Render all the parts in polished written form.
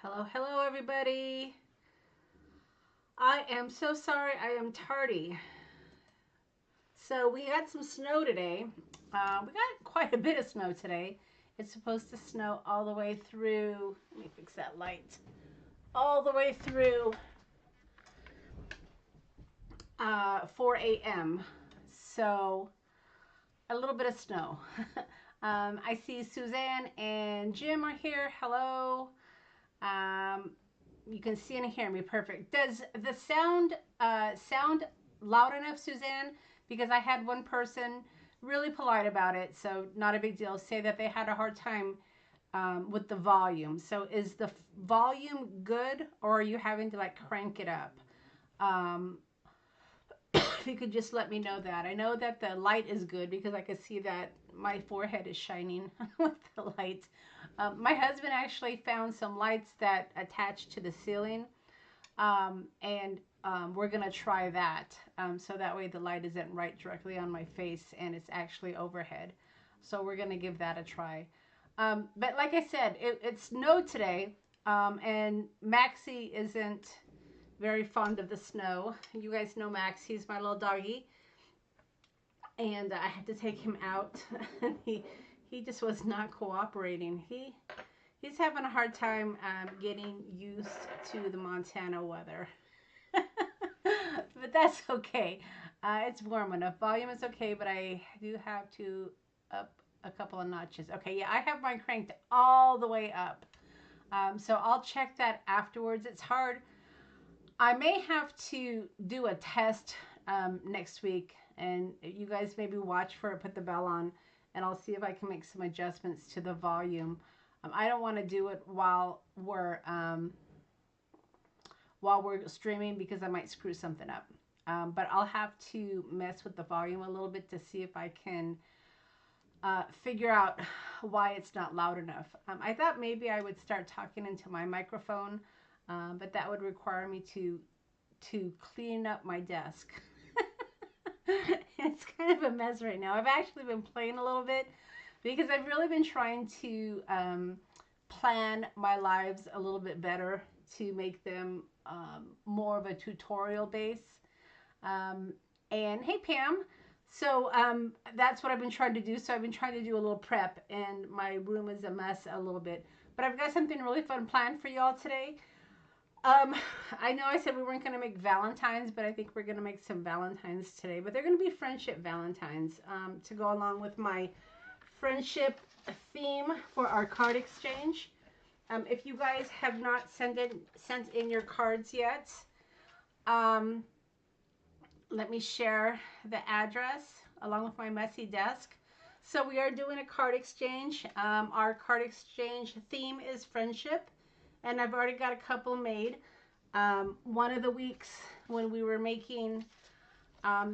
Hello, hello, everybody. I am so sorry I am tardy. So, we had some snow today. We got quite a bit of snow today. It's supposed to snow all the way through, let me fix that light, all the way through 4 a.m. So, a little bit of snow. I see Suzanne and Jim are here. Hello. Um, you can see and hear me perfect. Does the sound loud enough, Suzanne? Because I had one person really polite about it, so not a big deal. Say that they had a hard time with the volume. So is the volume good, or are you having to like crank it up? Um, if you could just let me know that. I know that the light is good because I could see that my forehead is shining with the light. My husband actually found some lights that attach to the ceiling, and we're gonna try that. So that way the light isn't right directly on my face and it's actually overhead. So we're gonna give that a try. But like I said, it snowed today, and Maxie isn't very fond of the snow. You guys know Max, he's my little doggy, and I had to take him out. he just was not cooperating. He's having a hard time getting used to the Montana weather. But that's okay. It's warm enough. Volume is okay, but I do have to up a couple of notches. Okay, yeah, I have mine cranked all the way up. So I'll check that afterwards. It's hard. I may have to do a test next week, and you guys maybe watch for it, put the bell on, and I'll see if I can make some adjustments to the volume. I don't want to do it while we're streaming because I might screw something up. But I'll have to mess with the volume a little bit to see if I can figure out why it's not loud enough. I thought maybe I would start talking into my microphone, but that would require me to clean up my desk. It's kind of a mess right now. I've actually been playing a little bit because I've really been trying to plan my lives a little bit better to make them more of a tutorial base. Um, and hey, Pam. So that's what I've been trying to do. So I've been trying to do a little prep, and my room is a mess a little bit. But I've got something really fun planned for y'all today. Um, I know I said we weren't going to make Valentines, but I think we're going to make some Valentines today. But they're going to be friendship Valentines to go along with my friendship theme for our card exchange. If you guys have not sent in your cards yet, um, let me share the address along with my messy desk. So we are doing a card exchange. Our card exchange theme is friendship, and I've already got a couple made. One of the weeks when we were making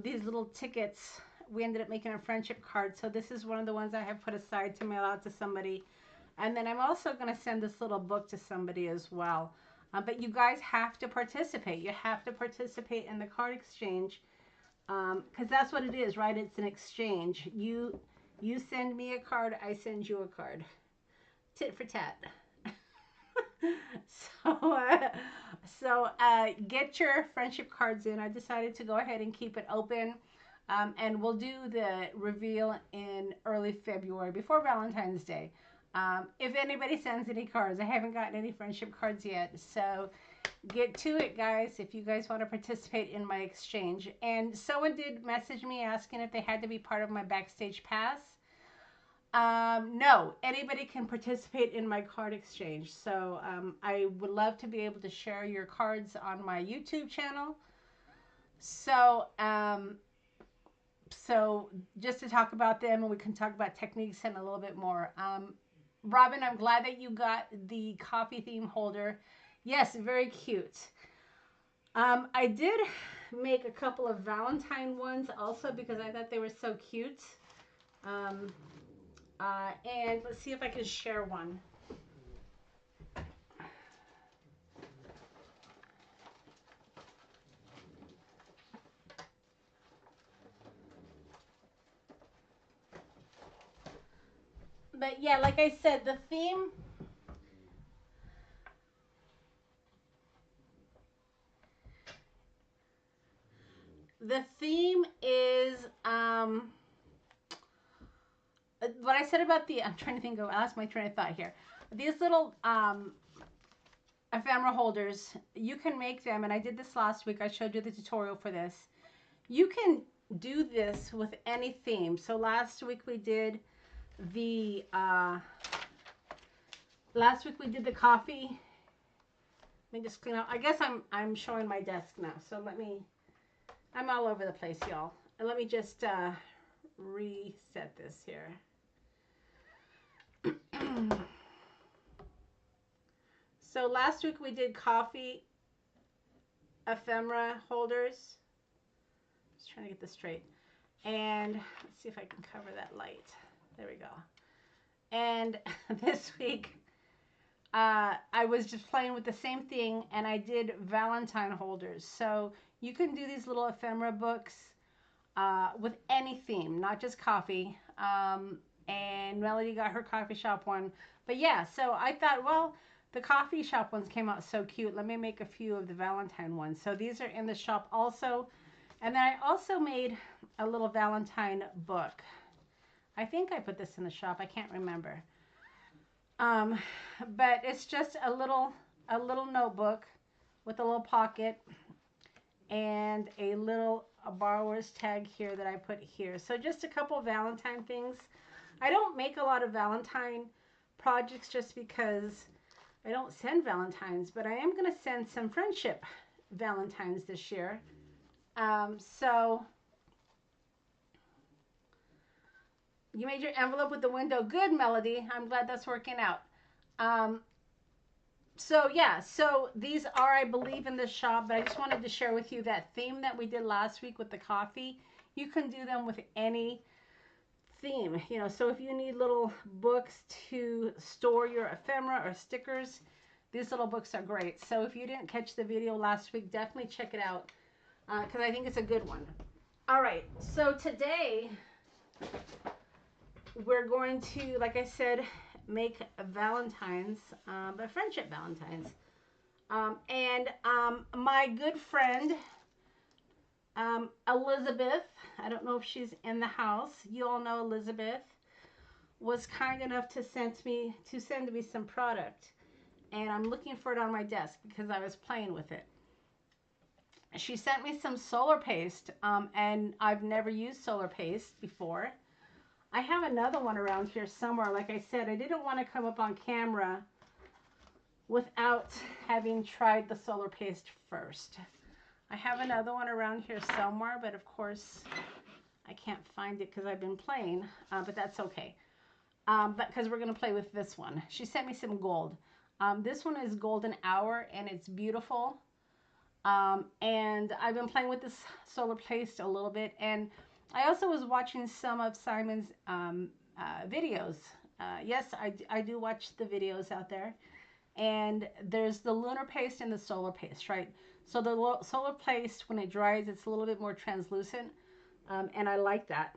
these little tickets, we ended up making a friendship card. So this is one of the ones I have put aside to mail out to somebody. And then I'm also going to send this little book to somebody as well. But you guys have to participate. You have to participate in the card exchange because that's what it is, right? It's an exchange. You send me a card, I send you a card. Tit for tat. so get your friendship cards in. I decided to go ahead and keep it open. And we'll do the reveal in early February before Valentine's Day. If anybody sends any cards, I haven't gotten any friendship cards yet. So get to it, guys, if you guys want to participate in my exchange. And someone did message me asking if they had to be part of my backstage pass. No, anybody can participate in my card exchange. So I would love to be able to share your cards on my YouTube channel. So just to talk about them, and we can talk about techniques and a little bit more. Robin, I'm glad that you got the coffee theme holder. Yes, very cute. I did make a couple of Valentine ones also because I thought they were so cute. And let's see if I can share one. But yeah, like I said, the theme the theme is what I said about the, I'm trying to think of, I lost my train of thought here. These little ephemera holders, you can make them, and I did this last week. I showed you the tutorial for this. You can do this with any theme. So last week we did the coffee. Let me just clean up. I guess I'm showing my desk now. So I'm all over the place, y'all. And let me just reset this here. So last week we did coffee ephemera holders. Just trying to get this straight. And let's see if I can cover that light. There we go. And this week I was just playing with the same thing, and I did Valentine holders. So you can do these little ephemera books with any theme, not just coffee. And Melody got her coffee shop one. But yeah, so I thought, well, the coffee shop ones came out so cute. Let me make a few of the Valentine ones. So these are in the shop also. And then I also made a little Valentine book. I think I put this in the shop. I can't remember. But it's just a little notebook with a little pocket and a borrower's tag here that I put here. So just a couple Valentine things. I don't make a lot of Valentine projects just because I don't send Valentines, but I am going to send some friendship Valentines this year. So you made your envelope with the window. Good, Melody. I'm glad that's working out. So yeah, so these are, I believe, in the shop, but I just wanted to share with you that theme that we did last week with the coffee. You can do them with any theme, you know. So if you need little books to store your ephemera or stickers, these little books are great. So if you didn't catch the video last week, definitely check it out because I think it's a good one. All right, so today we're going to, like I said, make Valentines, but friendship Valentines. My good friend Elizabeth, I don't know if she's in the house. You all know Elizabeth was kind enough to send me some product, and I'm looking for it on my desk because I was playing with it. She sent me some solar paste, and I've never used solar paste before. I have another one around here somewhere. Like I said, I didn't want to come up on camera without having tried the solar paste first. I have another one around here somewhere, but of course I can't find it because I've been playing, but that's okay. But because we're going to play with this one. She sent me some gold. This one is Golden Hour, and it's beautiful. And I've been playing with this solar paste a little bit, and I also was watching some of Simon's videos. Yes, I do watch the videos out there. And there's the lunar paste and the solar paste, right? So the solar paste, when it dries, it's a little bit more translucent. And I like that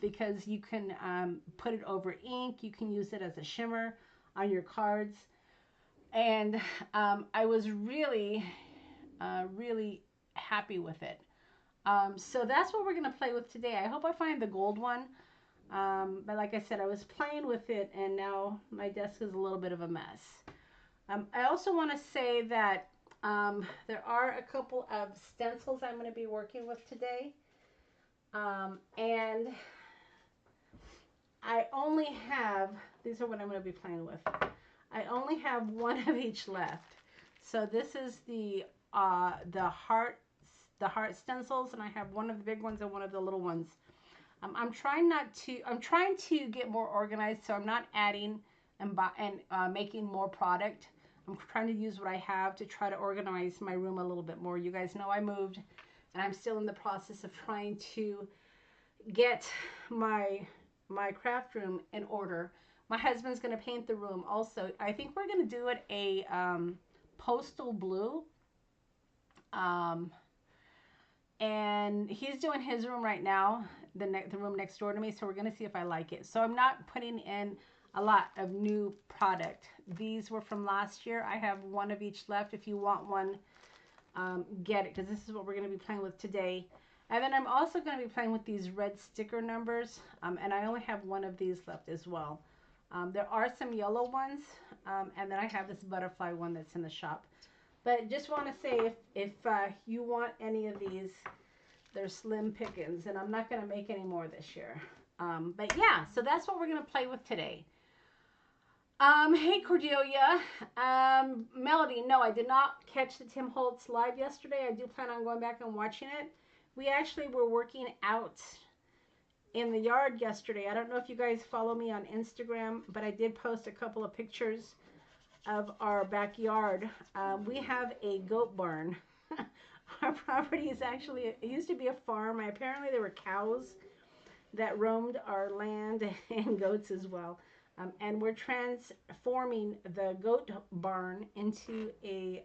because you can put it over ink. You can use it as a shimmer on your cards. And I was really, really happy with it. So that's what we're going to play with today. I hope I find the gold one. But like I said, I was playing with it, and now my desk is a little bit of a mess. I also want to say that there are a couple of stencils I'm going to be working with today. And I only have, these are what I'm going to be playing with. I only have one of each left. So this is the heart stencils, and I have one of the big ones and one of the little ones. I'm trying to get more organized, so I'm not adding and making more product. I'm trying to use what I have to try to organize my room a little bit more. You guys know I moved, and I'm still in the process of trying to get my craft room in order. My husband's going to paint the room also. I think we're going to do it a postal blue. And he's doing his room right now, the room next door to me, so we're going to see if I like it. So I'm not putting in a lot of new product. These were from last year. I have one of each left. If you want one, get it, because this is what we're going to be playing with today. And then I'm also going to be playing with these red sticker numbers, and I only have one of these left as well. There are some yellow ones, and then I have this butterfly one that's in the shop. But just want to say, if you want any of these, they're slim pickings, and I'm not going to make any more this year. But yeah, so that's what we're going to play with today. Hey Cordelia, Melody, no, I did not catch the Tim Holtz live yesterday. I do plan on going back and watching it. We actually were working out in the yard yesterday. I don't know if you guys follow me on Instagram, but I did post a couple of pictures of our backyard. We have a goat barn. Our property is actually, it used to be a farm. Apparently there were cows that roamed our land and goats as well. And we're transforming the goat barn into a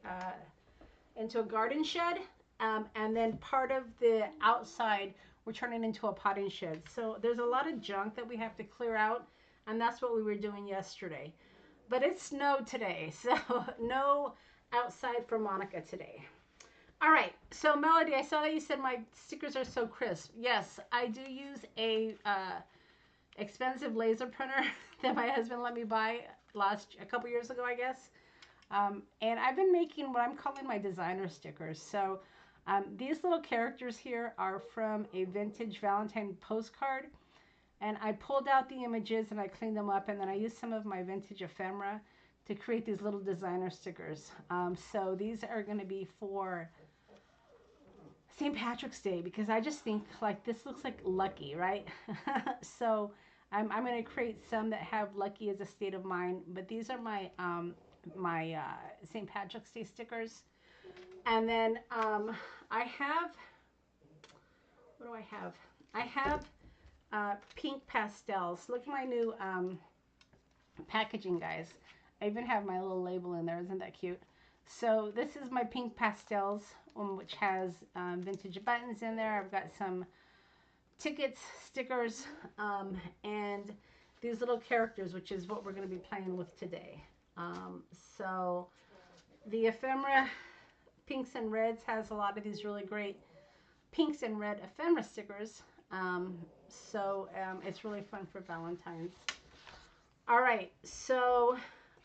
garden shed, and then part of the outside we're turning into a potting shed. So there's a lot of junk that we have to clear out, and that's what we were doing yesterday. But it snowed today, so no outside for Monica today. All right, so Melody, I saw that you said my stickers are so crisp. Yes, I do use a expensive laser printer that my husband let me buy a couple years ago, I guess. And I've been making what I'm calling my designer stickers. So these little characters here are from a vintage Valentine postcard. And I pulled out the images and I cleaned them up, and then I used some of my vintage ephemera to create these little designer stickers. So these are going to be for St. Patrick's Day, because I just think like this looks like lucky, right? So I'm going to create some that have lucky as a state of mind, but these are my St. Patrick's Day stickers. And then I have, what do I have? I have pink pastels. Look at my new packaging, guys. I even have my little label in there. Isn't that cute? So this is my pink pastels, which has vintage buttons in there. I've got some tickets, stickers, and these little characters, which is what we're going to be playing with today. So the ephemera pinks and reds has a lot of these really great pinks and red ephemera stickers. So it's really fun for Valentine's. All right, so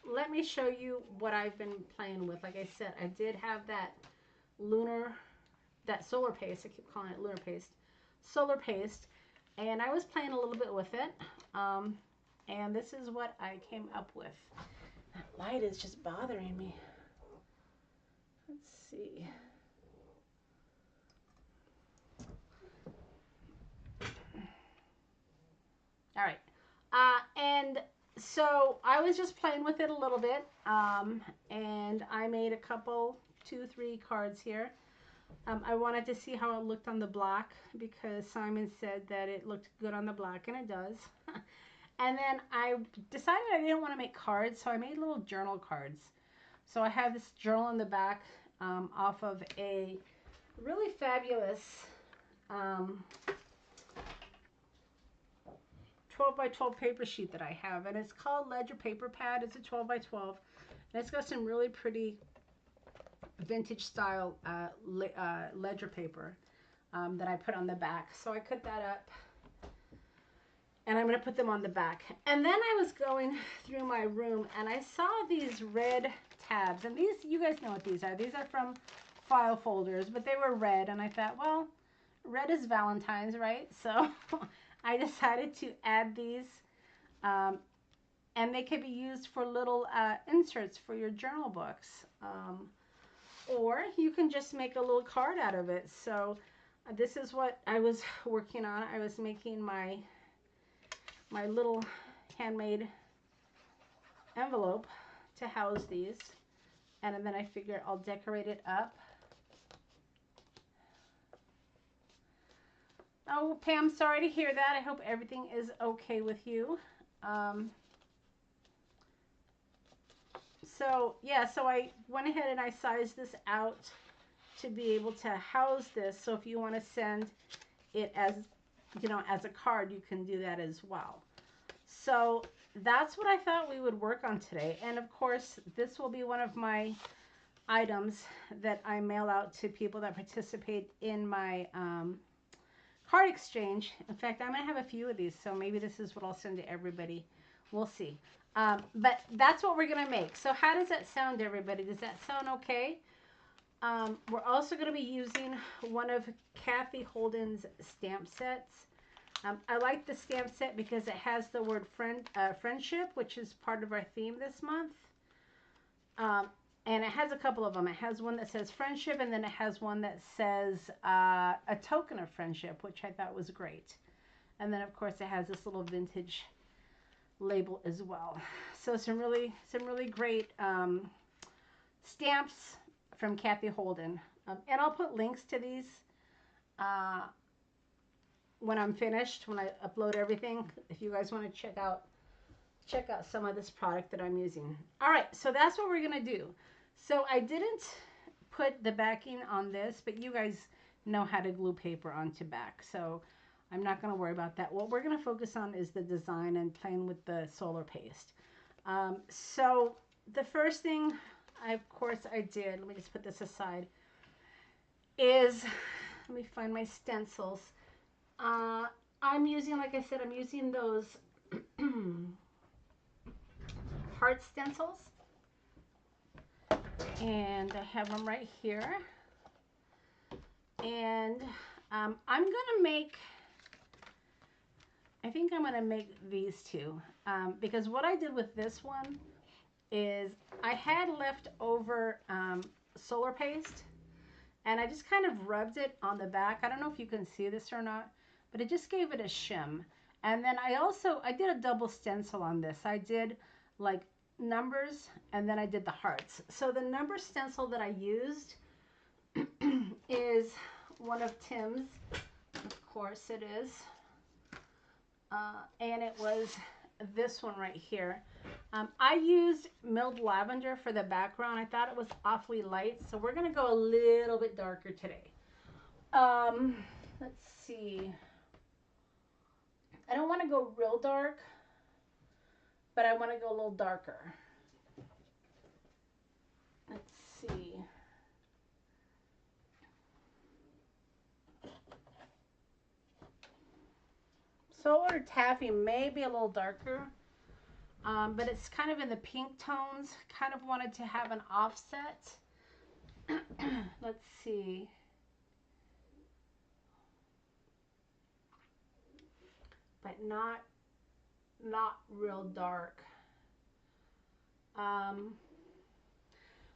let me show you what I've been playing with. Like I said, I did have that solar paste. I keep calling it lunar paste. Solar paste. And I was playing a little bit with it. And this is what I came up with. That light is just bothering me. Let's see. All right. And so I was just playing with it a little bit. And I made a couple, 2-3 cards here. I wanted to see how it looked on the black, because Simon said that it looked good on the black, and it does. And then I decided I didn't want to make cards, so I made little journal cards. So I have this journal in the back off of a really fabulous 12 by 12 paper sheet that I have, and it's called Ledger Paper Pad. It's a 12 by 12, and it's got some really pretty vintage style ledger paper that I put on the back. So I cut that up, and I'm going to put them on the back. And then I was going through my room, and I saw these red tabs, and these, you guys know what these are. These are from file folders, but they were red, and I thought, well, red is Valentine's, right? So I decided to add these, and they could be used for little inserts for your journal books. Or you can just make a little card out of it. So this is what I was working on. I was making my little handmade envelope to house these. And then I figured I'll decorate it up. Oh, Pam, sorry to hear that. I hope everything is okay with you. So yeah, so I went ahead and I sized this out to be able to house this. So if you want to send it as, you know, as a card, you can do that as well. So that's what I thought we would work on today. And of course, this will be one of my items that I mail out to people that participate in my card exchange. In fact, I'm going to have a few of these, so maybe this is what I'll send to everybody. We'll see. But that's what we're going to make. So how does that sound, everybody? Does that sound okay? We're also going to be using one of Kathy Holden's stamp sets. I like the stamp set because it has the word friendship, which is part of our theme this month. And it has a couple of them. It has one that says friendship, and then it has one that says a token of friendship, which I thought was great. And then, of course, it has this little vintage label as well. So some really great stamps from Kathy Holden. And I'll put links to these when I'm finished, when I upload everything, if you guys want to check out some of this product that I'm using. All right, so that's what we're going to do. So I didn't put the backing on this, but you guys know how to glue paper onto back. So I'm not going to worry about that. What we're going to focus on is the design and playing with the solar paste. So the first thing, of course, I did, let me just put this aside, is, let me find my stencils. I'm using, like I said, I'm using those heart stencils. And I have them right here. And I'm going to make, I think I'm going to make these two. Because what I did with this one is I had leftover solar paste. And I just kind of rubbed it on the back. I don't know if you can see this or not, but it just gave it a shim. And then I did a double stencil on this. I did like numbers, and then I did the hearts. So the number stencil that I used is one of Tim's. Of course it is. And it was this one right here. I used milled lavender for the background. I thought it was awfully light, so we're going to go a little bit darker today. Let's see. I don't want to go real dark, but I want to go a little darker. Let's see. Solar Taffy may be a little darker, but it's kind of in the pink tones. Kind of wanted to have an offset. Let's see. But not real dark.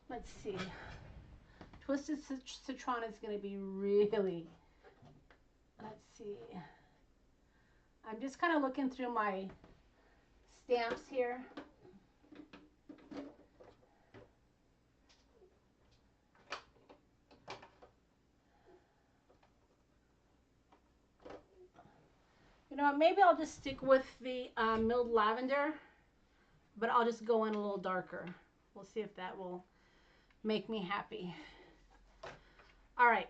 Let's see. Twisted Citron is going to be really, let's see. I'm just kind of looking through my stamps here. You know, maybe I'll just stick with the milled lavender, but I'll just go in a little darker. We'll see if that will make me happy. All right.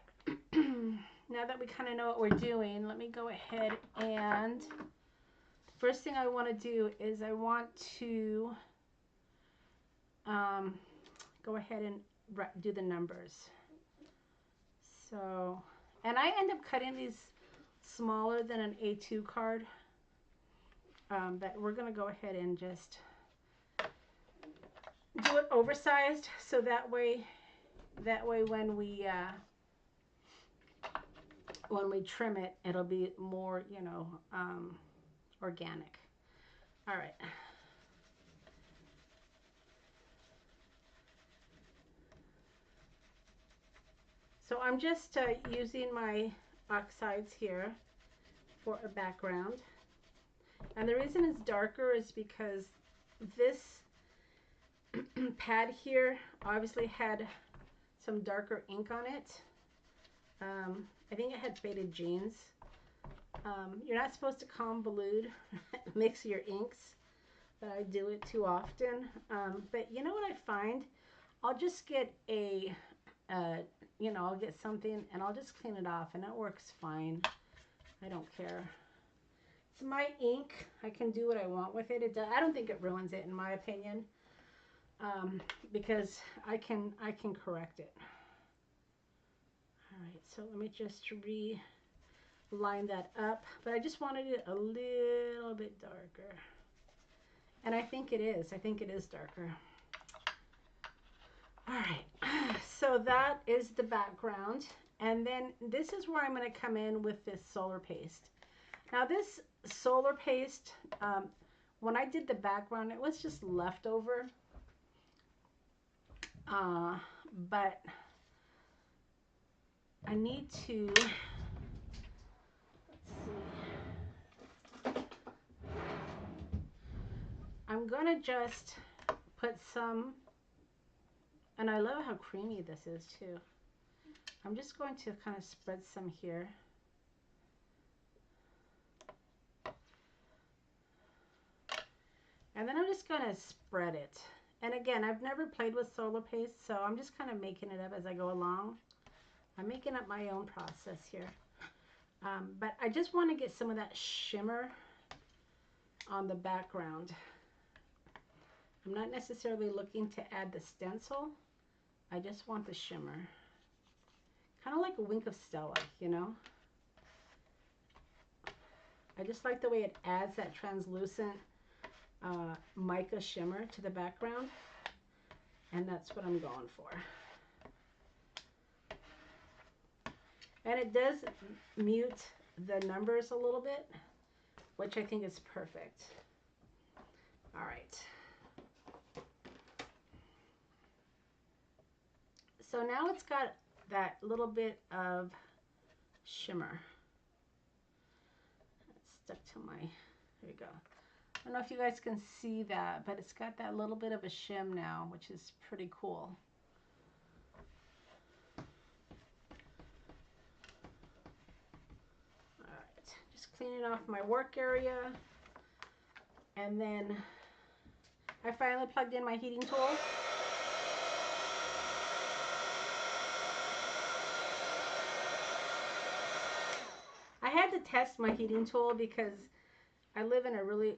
Now that we kind of know what we're doing, let me go ahead and first thing I want to do is I want to go ahead and do the numbers. So, and I end up cutting these smaller than an A2 card, but we're going to go ahead and just do it oversized, so that way when we trim it, it'll be more, you know, organic. All right. So I'm just using my oxides here for a background. And the reason it's darker is because this pad here obviously had some darker ink on it. I think it had faded jeans. You're not supposed to convolute, mix your inks, but I do it too often. But you know what I find? I'll just get a, you know, I'll get something and I'll just clean it off and it works fine. I don't care. It's my ink. I can do what I want with it. I don't think it ruins it in my opinion, because I can correct it. All right, so let me just line that up, but I just wanted it a little bit darker. And I think it is. I think it is darker. All right, so that is the background. And then this is where I'm going to come in with this solar paste. Now this solar paste, when I did the background, it was just leftover. But I need to, let's see. I'm going to just put some, and I love how creamy this is too. I'm just going to kind of spread some here. And then I'm just going to spread it. And again, I've never played with solar paste, so I'm just kind of making it up as I go along. I'm making up my own process here. But I just want to get some of that shimmer on the background. I'm not necessarily looking to add the stencil. I just want the shimmer. Kind of like a wink of Stella, you know? I just like the way it adds that translucent mica shimmer to the background. And that's what I'm going for. And it does mute the numbers a little bit, which I think is perfect. All right. So now it's got that little bit of shimmer. It's stuck to my, there we go. I don't know if you guys can see that, but it's got that little bit of a shim now, which is pretty cool. All right, just cleaning off my work area. And then I finally plugged in my heating tool. I had to test my heating tool because I live in a really,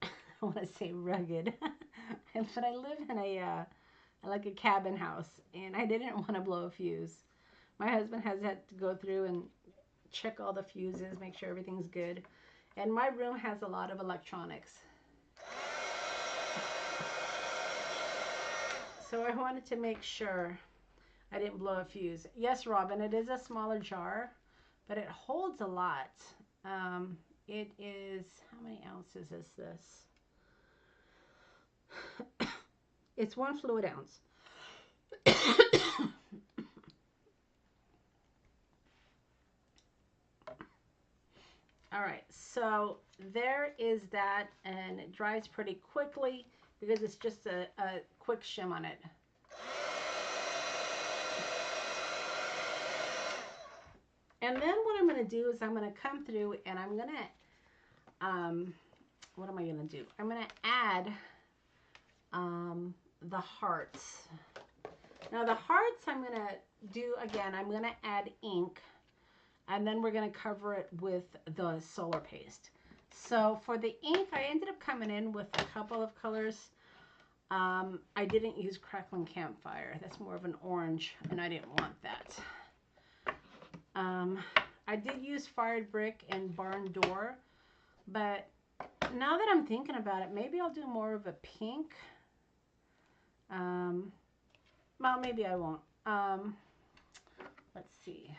I want to say rugged, but I live in a like a cabin house, and I didn't want to blow a fuse. My husband has had to go through and check all the fuses, make sure everything's good. And my room has a lot of electronics. So I wanted to make sure I didn't blow a fuse. Yes, Robin, it is a smaller jar, but it holds a lot. It is, how many ounces is this? It's 1 fluid ounce. All right, so there is that, and it dries pretty quickly because it's just a quick shim on it. And then what I'm going to do is I'm going to come through and I'm going to, what am I going to do? I'm going to add the hearts. Now the hearts I'm going to do, again, I'm going to add ink, and then we're going to cover it with the solar paste. So for the ink, I ended up coming in with a couple of colors. I didn't use Crackling Campfire. That's more of an orange, and I didn't want that. I did use Fired Brick and Barn Door, but now that I'm thinking about it, maybe I'll do more of a pink. Well, maybe I won't. Let's see.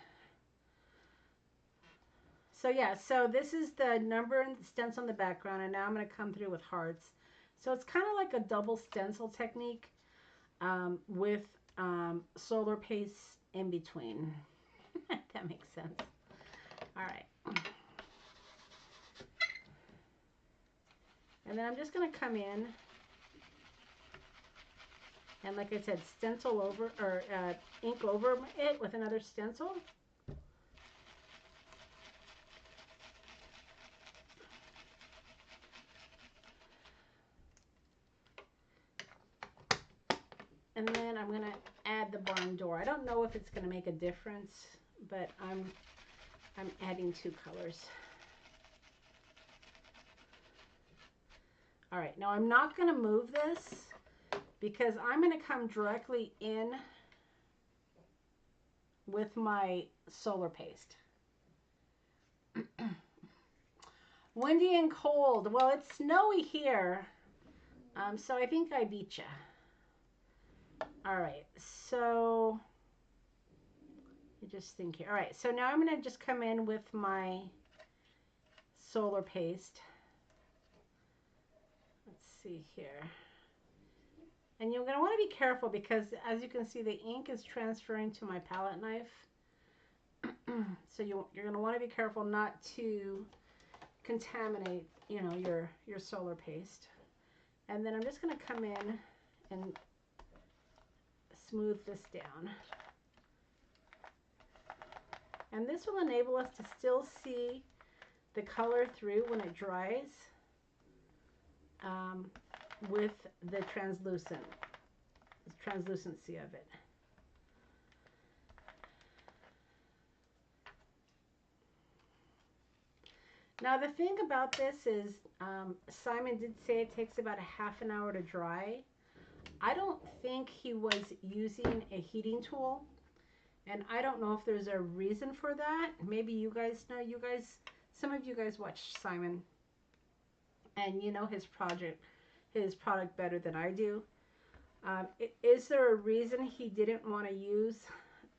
So yeah, so this is the number and stencil on the background, and now I'm going to come through with hearts. So it's kind of like a double stencil technique with solar paste in between. That makes sense. All right. And then I'm just going to come in and, like I said, stencil over, or ink over it with another stencil. And then I'm going to add the barn door. I don't know if it's going to make a difference, but I'm adding 2 colors. All right, now I'm not going to move this because I'm going to come directly in with my solar paste. Windy and cold. Well, it's snowy here. So I think I beat you. All right, so you just think here. All right, so now I'm going to just come in with my solar paste. Let's see here. And you're going to want to be careful because, as you can see, the ink is transferring to my palette knife. So you're going to want to be careful not to contaminate, you know, your solar paste. And then I'm just going to come in and smooth this down. And this will enable us to still see the color through when it dries with the translucency of it. Now the thing about this is, Simon did say it takes about a half an hour to dry. I don't think he was using a heating tool, and I don't know if there's a reason for that. Maybe you guys know. Some of you guys watch Simon, and you know his product better than I do. Is there a reason he didn't want to use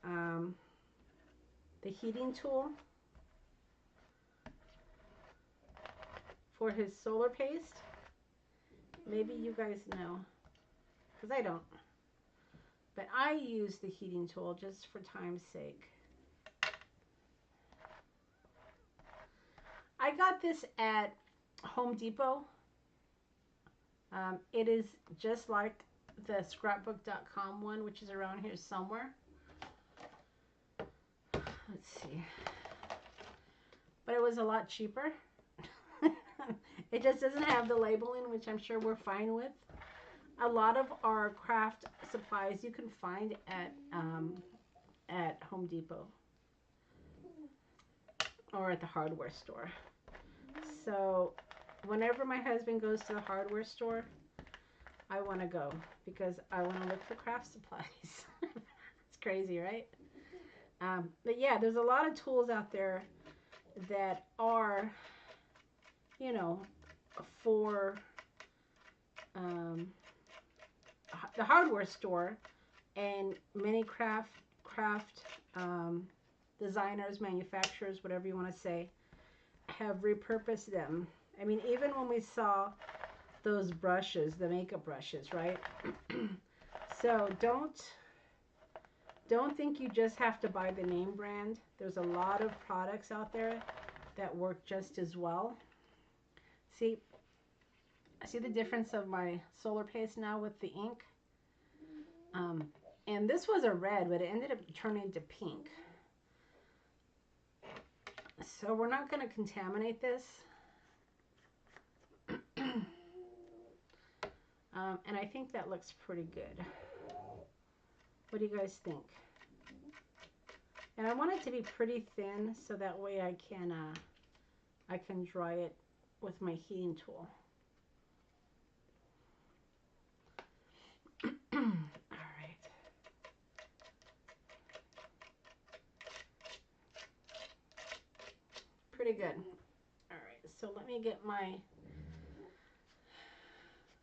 the heating tool for his solar paste? Maybe you guys know, because I don't. But I use the heating tool just for time's sake. I got this at Home Depot. It is just like the scrapbook.com one, which is around here somewhere. Let's see. But it was a lot cheaper. It just doesn't have the labeling, which I'm sure we're fine with. A lot of our craft supplies you can find at Home Depot or at the hardware store. So whenever my husband goes to the hardware store, I want to go because I want to look for craft supplies. It's crazy, right? But yeah, there's a lot of tools out there that are, you know, for the hardware store, and many craft designers, manufacturers, whatever you want to say, have repurposed them. I mean, even when we saw those brushes, the makeup brushes, right? So don't think you just have to buy the name brand. There's a lot of products out there that work just as well. See the difference of my solar paste now with the ink? And this was a red, but it ended up turning into pink. So we're not going to contaminate this. And I think that looks pretty good. What do you guys think? And I want it to be pretty thin so that way I can dry it with my heating tool. All right. Pretty good. All right, so let me get my...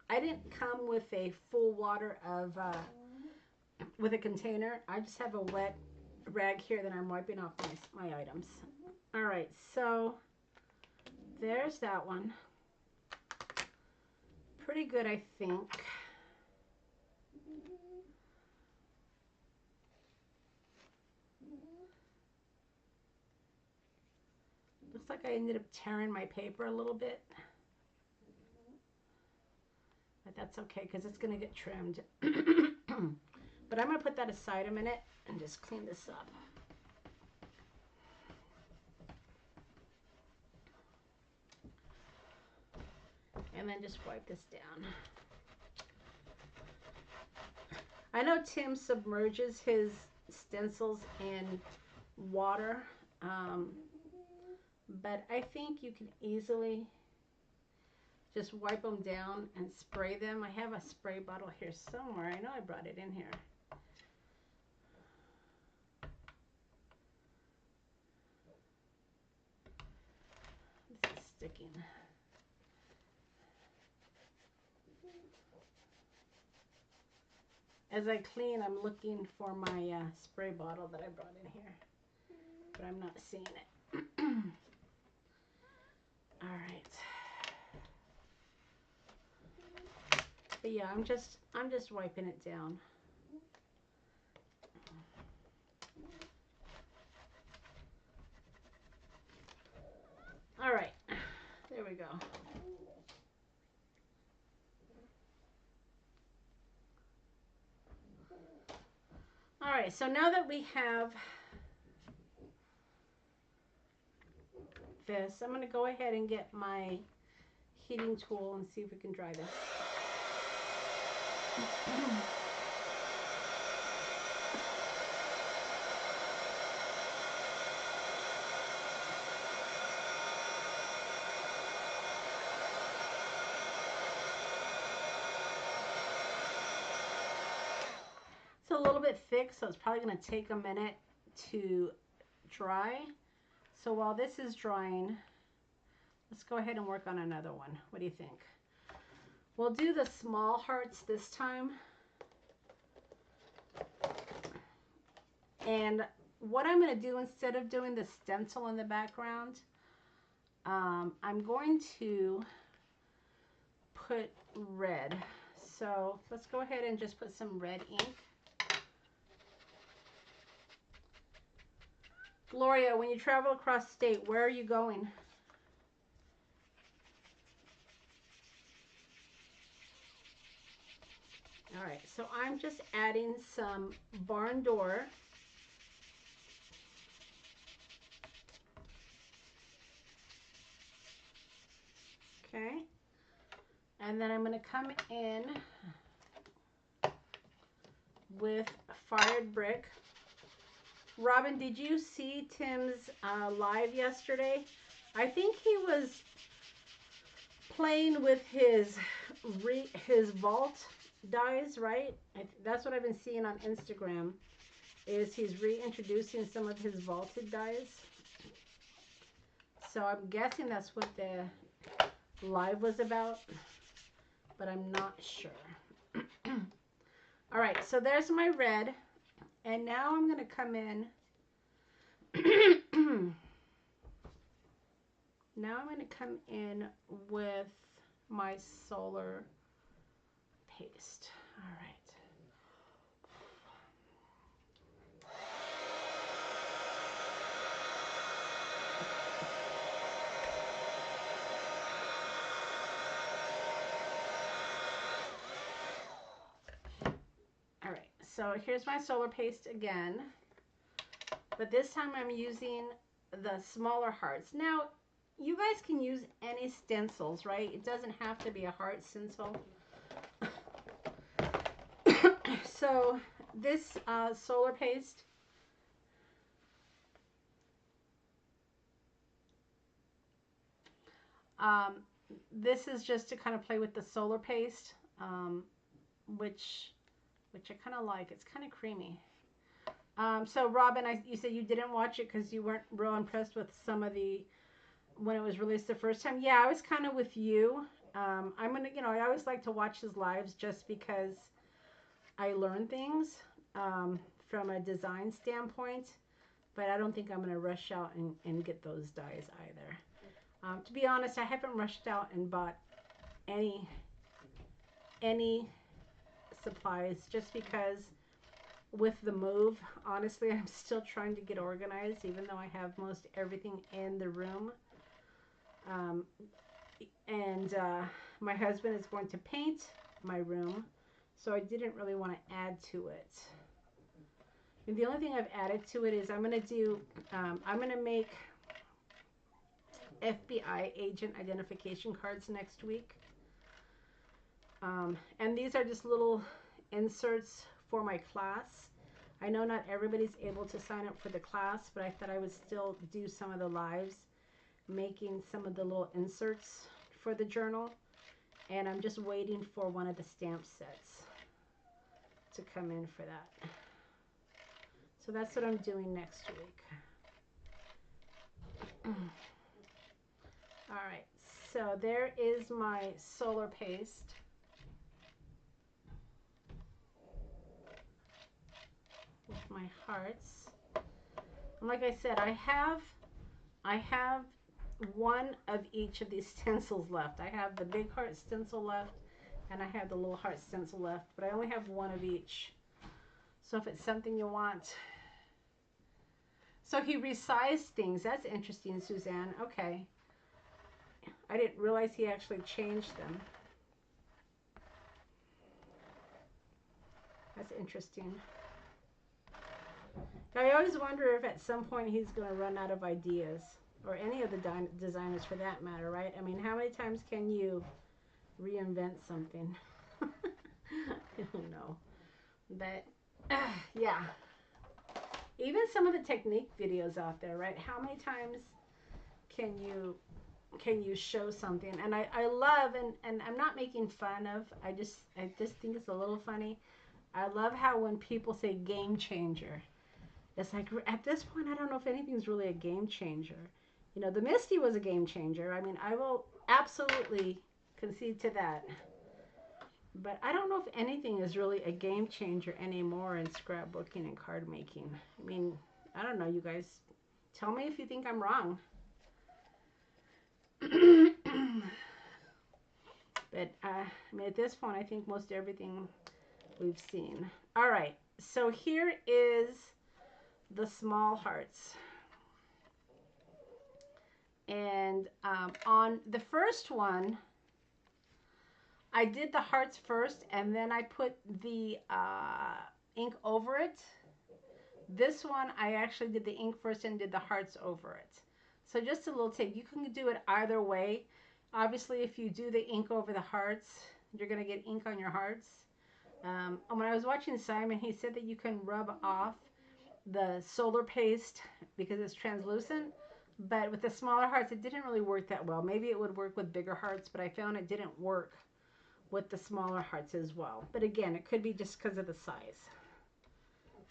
I didn't come with a full water of, with a container. I just have a wet rag here that I'm wiping off my items. All right, so there's that one. Pretty good, I think. Looks like I ended up tearing my paper a little bit. But that's okay because it's going to get trimmed. But I'm going to put that aside a minute and just clean this up. And then just wipe this down. I know Tim submerges his stencils in water, but I think you can easily just wipe them down and spray them. I have a spray bottle here somewhere. I know I brought it in here. This is sticking. As I clean, I'm looking for my spray bottle that I brought in here, but I'm not seeing it. All right. But yeah, I'm just wiping it down. All right. There we go. All right, so now that we have this, I'm going to go ahead and get my heating tool and see if we can dry this. It's a little bit thick, so it's probably going to take a minute to dry. So while this is drying, let's go ahead and work on another one. What do you think? We'll do the small hearts this time. And what I'm going to do, instead of doing the stencil in the background, I'm going to put red. So let's go ahead and just put some red ink. Gloria, when you travel across state, where are you going? All right, so I'm just adding some barn door. Okay. And then I'm going to come in with fired brick. Robin, did you see Tim's live yesterday? I think he was playing with his vault dies, right? That's what I've been seeing on Instagram, is he's reintroducing some of his vaulted dies. So I'm guessing that's what the live was about, but I'm not sure. All right, so there's my red. And now I'm going to come in. Now I'm going to come in with my solar paste. All right. All right, so here's my solar paste again. But this time I'm using the smaller hearts. Now, you guys can use any stencils, right? It doesn't have to be a heart stencil. So this solar paste, this is just to kind of play with the solar paste, which I kind of like. It's kind of creamy. So Robin, you said you didn't watch it because you weren't real impressed with some of when it was released the first time. Yeah, I was kind of with you. I'm gonna, I always like to watch his lives just because I learn things from a design standpoint, but I don't think I'm gonna rush out and get those dies either. To be honest, I haven't rushed out and bought any supplies just because with the move, honestly, I'm still trying to get organized, even though I have most everything in the room. My husband is going to paint my room, so I didn't really want to add to it. And the only thing I've added to it is I'm going to make FBI agent identification cards next week. And these are just little inserts for my class. I know not everybody's able to sign up for the class, but I thought I would still do some of the lives, making some of the little inserts for the journal. And I'm just waiting for one of the stamp sets to come in for that. So that's what I'm doing next week. All right, so there is my solar paste. With my hearts. And like I said, I have one of each of these stencils left. I have the big heart stencil left, and I have the little heart stencil left, but I only have one of each. So if it's something you want. So he resized things. That's interesting, Suzanne. Okay. I didn't realize he actually changed them. That's interesting. I always wonder if at some point he's going to run out of ideas, or any of the designers for that matter, right? I mean, how many times can you reinvent something? I don't know. But, yeah. Even some of the technique videos out there, right? How many times can you show something? And I love, and I'm not making fun of, I just think it's a little funny. I love how when people say game changer, it's like, at this point, I don't know if anything's really a game changer. You know, the Misty was a game changer. I mean, I will absolutely concede to that. But I don't know if anything is really a game changer anymore in scrapbooking and card making. I mean, I don't know, you guys. Tell me if you think I'm wrong. But, I mean, at this point, I think most everything we've seen. All right, so here is the small hearts. And on the first one, I did the hearts first, and then I put the ink over it. This one, I actually did the ink first and did the hearts over it. So just a little tip. You can do it either way. Obviously, if you do the ink over the hearts, you're going to get ink on your hearts. When I was watching Simon, he said that you can rub off the solar paste because it's translucent. But with the smaller hearts, it didn't really work that well. Maybe it would work with bigger hearts, but I found it didn't work with the smaller hearts as well. But again, it could be just because of the size.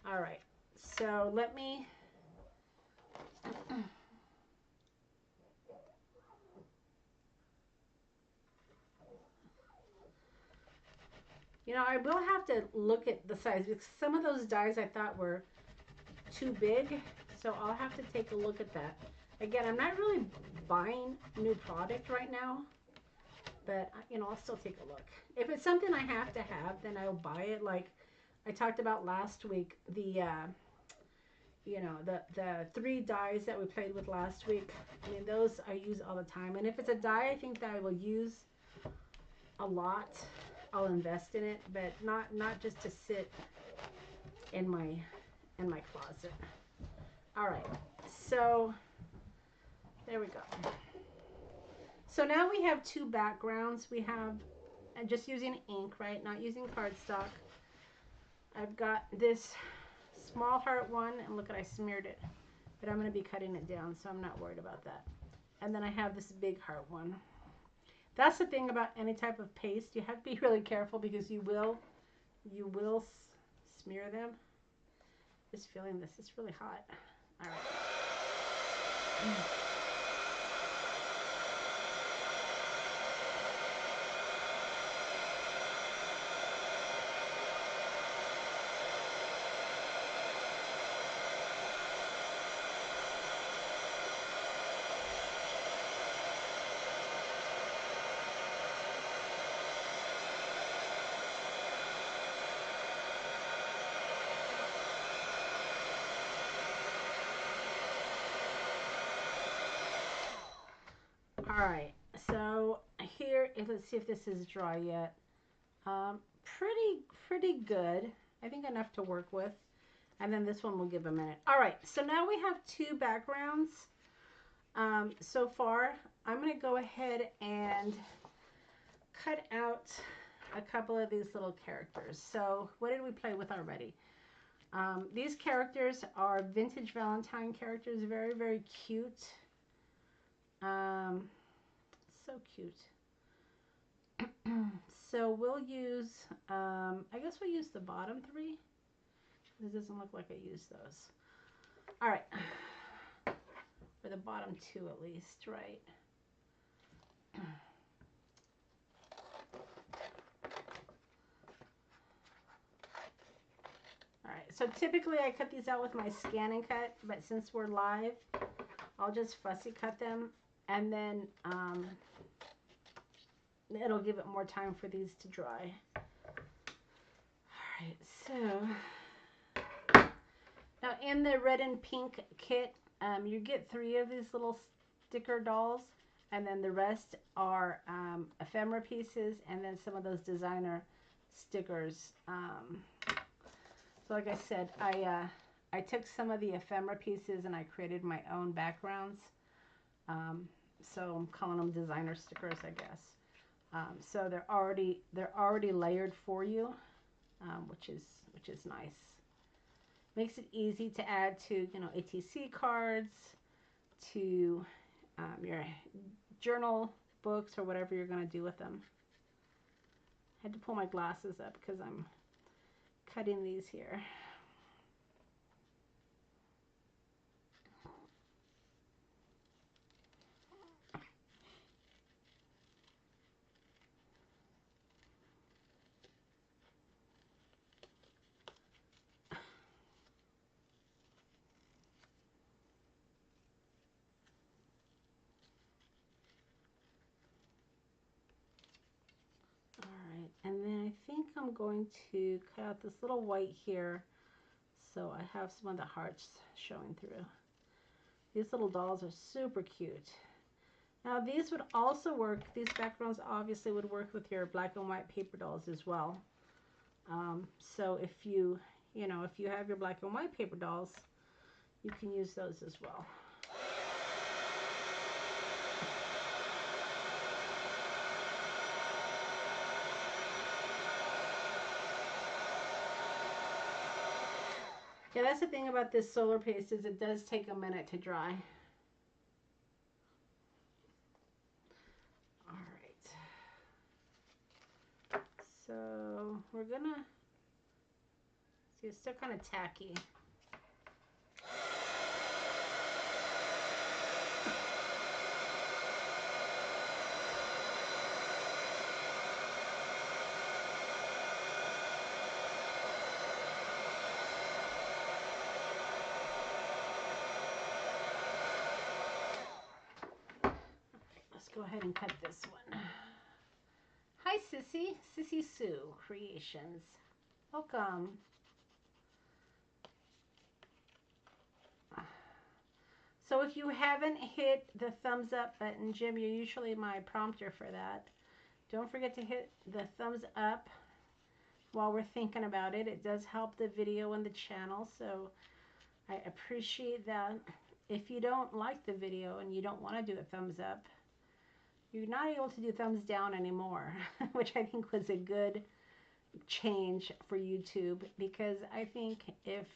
All right, so let me... You know, I will have to look at the size, because some of those dies I thought were too big, so I'll have to take a look at that. Again, I'm not really buying new product right now, but, you know, I'll still take a look. If it's something I have to have, then I'll buy it. Like I talked about last week, the, you know, the 3 dies that we played with last week. I mean, those I use all the time. And if it's a die I think that I will use a lot, I'll invest in it, but not just to sit in my closet. All right, so there we go. So now we have 2 backgrounds. We have, and just using ink, right? Not using cardstock. I've got this small heart one, and look at, I smeared it, but I'm going to be cutting it down, so I'm not worried about that. And then I have this big heart one. That's the thing about any type of paste. You have to be really careful because you will smear them. Just feeling this. It's really hot. All right. All right, so here, let's see if this is dry yet. Pretty good. I think enough to work with. And then this one will give a minute. All right, so now we have 2 backgrounds so far. I'm going to go ahead and cut out a couple of these little characters. So what did we play with already? These characters are vintage Valentine characters. Very, very cute. So cute. So we'll use, I guess we'll use the bottom 3. This doesn't look like I used those. All right. Or the bottom 2 at least, right? Alright, so typically I cut these out with my scan and cut, but since we're live, I'll just fussy cut them, and then it'll give it more time for these to dry. Alright, so now in the red and pink kit, you get 3 of these little sticker dolls, and then the rest are ephemera pieces, and then some of those designer stickers. So like I said, I took some of the ephemera pieces and I created my own backgrounds. So I'm calling them designer stickers, I guess. So they're already layered for you, which is nice. Makes it easy to add to, you know, ATC cards, to your journal books, or whatever you're going to do with them. I had to pull my glasses up because I'm cutting these here. Alright, and then I think I'm going to cut out this little white here, so I have some of the hearts showing through. These little dolls are super cute. Now these would also work, these backgrounds obviously would work with your black and white paper dolls as well. So if you have your black and white paper dolls, you can use those as well. Yeah, that's the thing about this solar paste, is it does take a minute to dry. Alright. So we're gonna see, it's still kind of tacky. Go ahead and cut this one. Hi Sissy Sue Creations. Welcome. So if you haven't hit the thumbs up button, Jim, you're usually my prompter for that. Don't forget to hit the thumbs up while we're thinking about it. It does help the video and the channel, so I appreciate that. If you don't like the video and you don't want to do a thumbs up, you're not able to do thumbs down anymore, which I think was a good change for YouTube, because I think if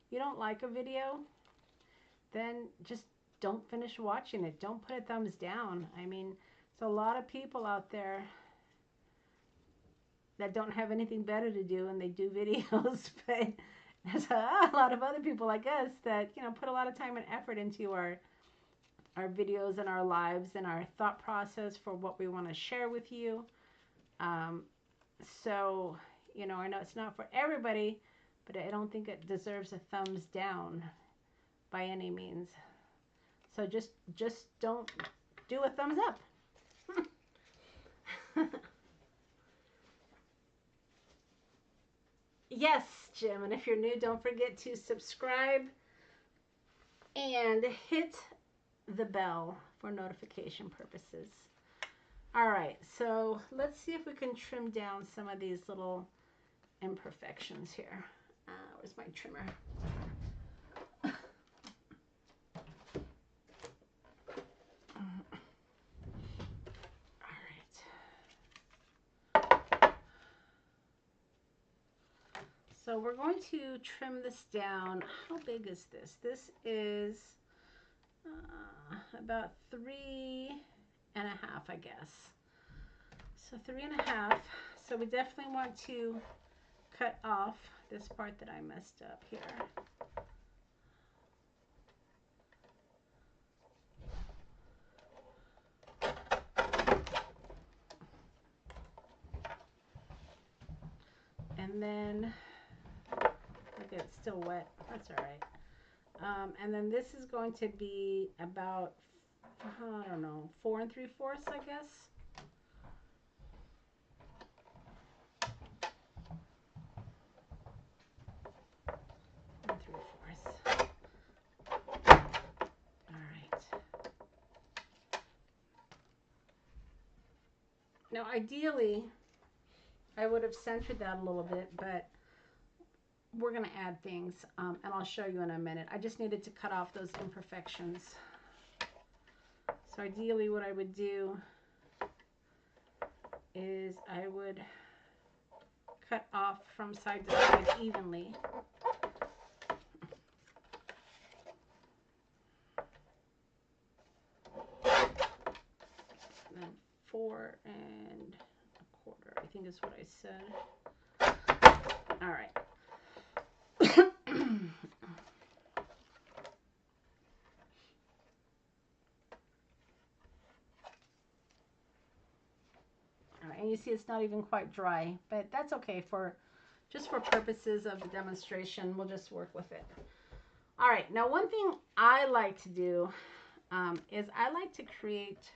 you don't like a video, then just don't finish watching it. Don't put a thumbs down. I mean, there's a lot of people out there that don't have anything better to do and they do videos, but there's a lot of other people like us that, you know, put a lot of time and effort into our videos and our lives and our thought process for what we want to share with you. So, you know, I know it's not for everybody, but I don't think it deserves a thumbs down by any means. So just don't do a thumbs up. Yes, Jim, and if you're new, don't forget to subscribe and hit the bell for notification purposes. All right, so let's see if we can trim down some of these little imperfections here. Where's my trimmer? All right. So we're going to trim this down. How big is this? This is about 3.5, I guess. So 3.5. So we definitely want to cut off this part that I messed up here. And then, look, it's still wet. That's all right. And then this is going to be about, I don't know, 4 3/4, I guess. Now, ideally, I would have centered that a little bit, but we're going to add things, and I'll show you in a minute. I just needed to cut off those imperfections. So ideally, what I would do is I would cut off from side to side evenly. And then 4 1/4, I think is what I said. All right. All right, and you see it's not even quite dry, but that's okay for just for purposes of the demonstration. We'll just work with it. All right, now one thing I like to do is I like to create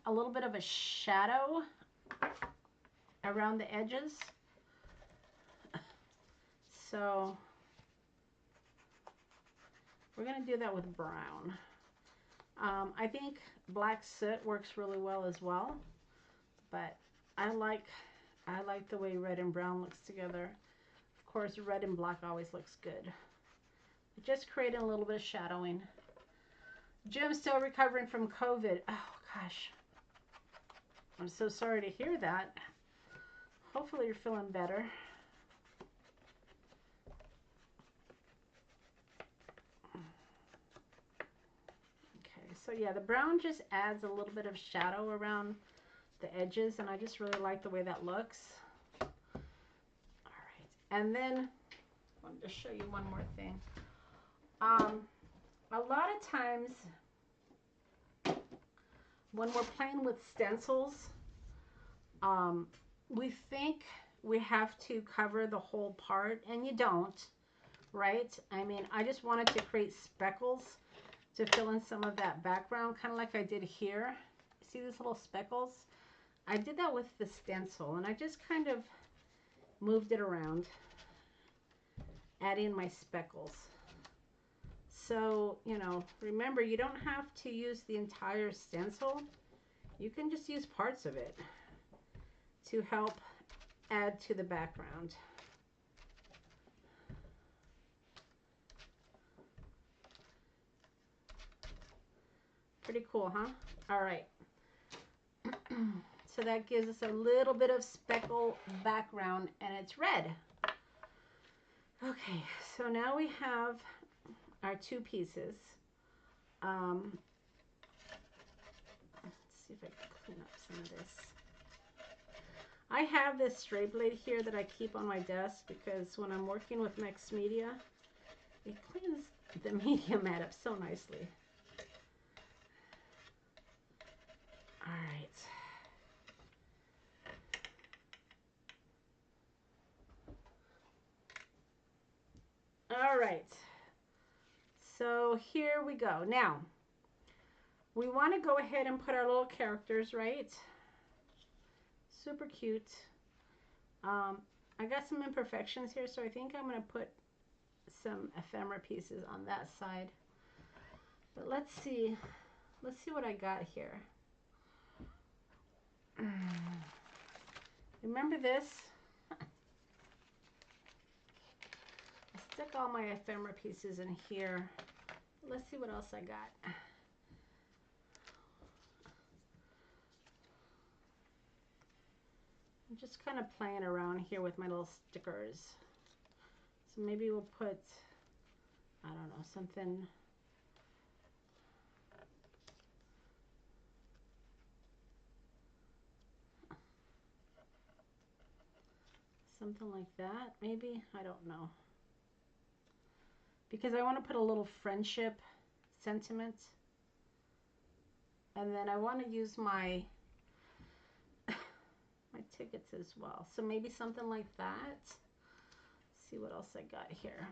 a little bit of a shadow around the edges. So we're going to do that with brown. I think black soot works really well as well, but I like the way red and brown looks together. Of course, red and black always looks good. Just creating a little bit of shadowing. Jim's still recovering from COVID. Oh gosh, I'm so sorry to hear that. Hopefully you're feeling better. Okay, so yeah, the brown just adds a little bit of shadow around the edges, and I just really like the way that looks. All right, and then I wanted to show you one more thing. A lot of times when we're playing with stencils, we think we have to cover the whole part, and you don't, right? I mean, I just wanted to create speckles to fill in some of that background, kind of like I did here. See these little speckles? I did that with the stencil, and I just kind of moved it around, adding my speckles. So, you know, remember, you don't have to use the entire stencil. You can just use parts of it to help add to the background. Pretty cool, huh? All right. So that gives us a little bit of speckle background, and it's red. Okay, so now we have our two pieces. Let's see if I can clean up some of this. I have this straight blade here that I keep on my desk because when I'm working with mixed media, it cleans the media mat up so nicely. All right. All right. So here we go. Now, we want to go ahead and put our little characters, right? Super cute. I got some imperfections here, so I think I'm going to put some ephemera pieces on that side. But let's see what I got here. Remember this? I stuck all my ephemera pieces in here. Let's see what else I got. I'm just kind of playing around here with my little stickers. So maybe we'll put, I don't know, something. Something like that, maybe? I don't know. because I want to put a little friendship sentiment. And then I want to use my tickets as well. So maybe something like that. Let's see what else I got here.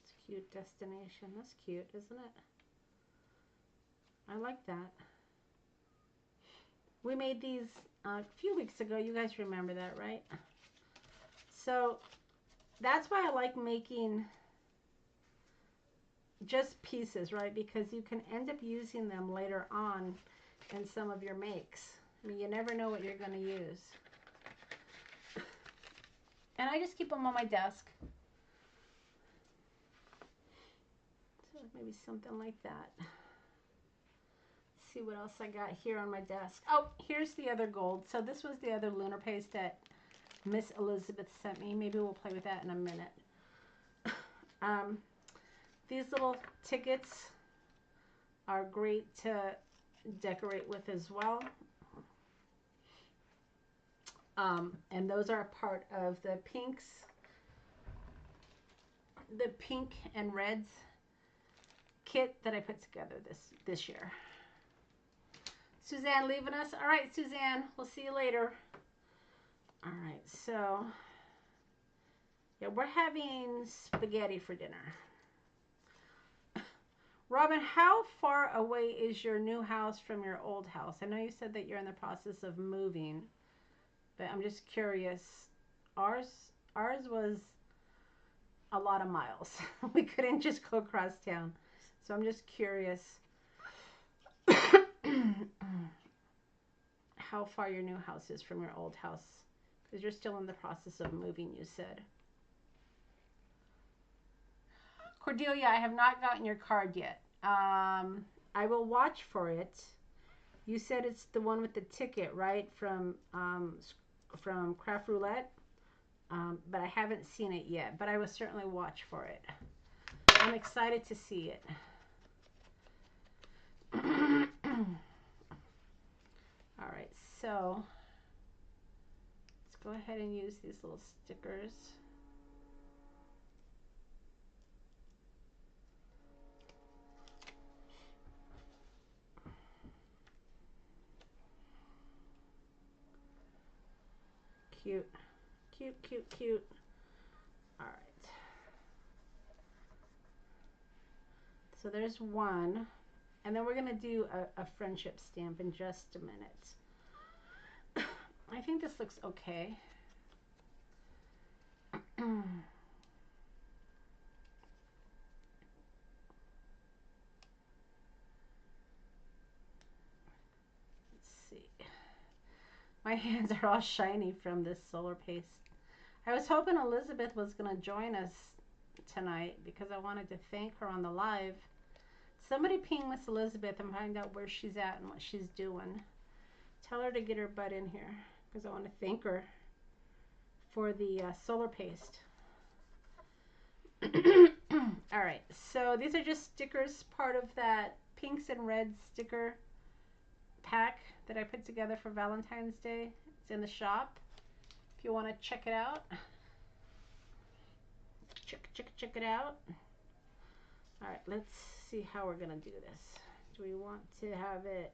It's cute destination. That's cute, isn't it? I like that. We made these a few weeks ago. You guys remember that, right? So that's why I like making just pieces, right? Because you can end up using them later on in some of your makes. I mean, you never know what you're going to use. And I just keep them on my desk. So maybe something like that. Let's see what else I got here on my desk. Oh, here's the other gold. So this was the other lunar paste that Miss Elizabeth sent me. Maybe we'll play with that in a minute. These little tickets are great to decorate with as well. And those are a part of the pinks, the pink and reds kit that I put together this year. Suzanne leaving us. All right, Suzanne, we'll see you later. All right, so yeah, we're having spaghetti for dinner. Robin, how far away is your new house from your old house? I know you said that you're in the process of moving, but I'm just curious. Ours was a lot of miles. We couldn't just go across town. So I'm just curious how far your new house is from your old house, because you're still in the process of moving, you said. Cordelia, I have not gotten your card yet. I will watch for it. You said it's the one with the ticket, right? From Craft Roulette. But I haven't seen it yet. But I will certainly watch for it. I'm excited to see it. All right, so let's go ahead and use these little stickers. Cute, cute, cute, cute. All right. So there's one. And then we're going to do a friendship stamp in just a minute. I think this looks okay. Let's see. My hands are all shiny from this solar paste. I was hoping Elizabeth was going to join us tonight because I wanted to thank her on the live. Somebody ping Miss Elizabeth and find out where she's at and what she's doing. Tell her to get her butt in here because I want to thank her for the solar paste. All right, so these are just stickers, part of that pinks and reds sticker pack that I put together for Valentine's Day. It's in the shop if you want to check it out. Check it out. All right, let's see how we're gonna do this. Do we want to have it?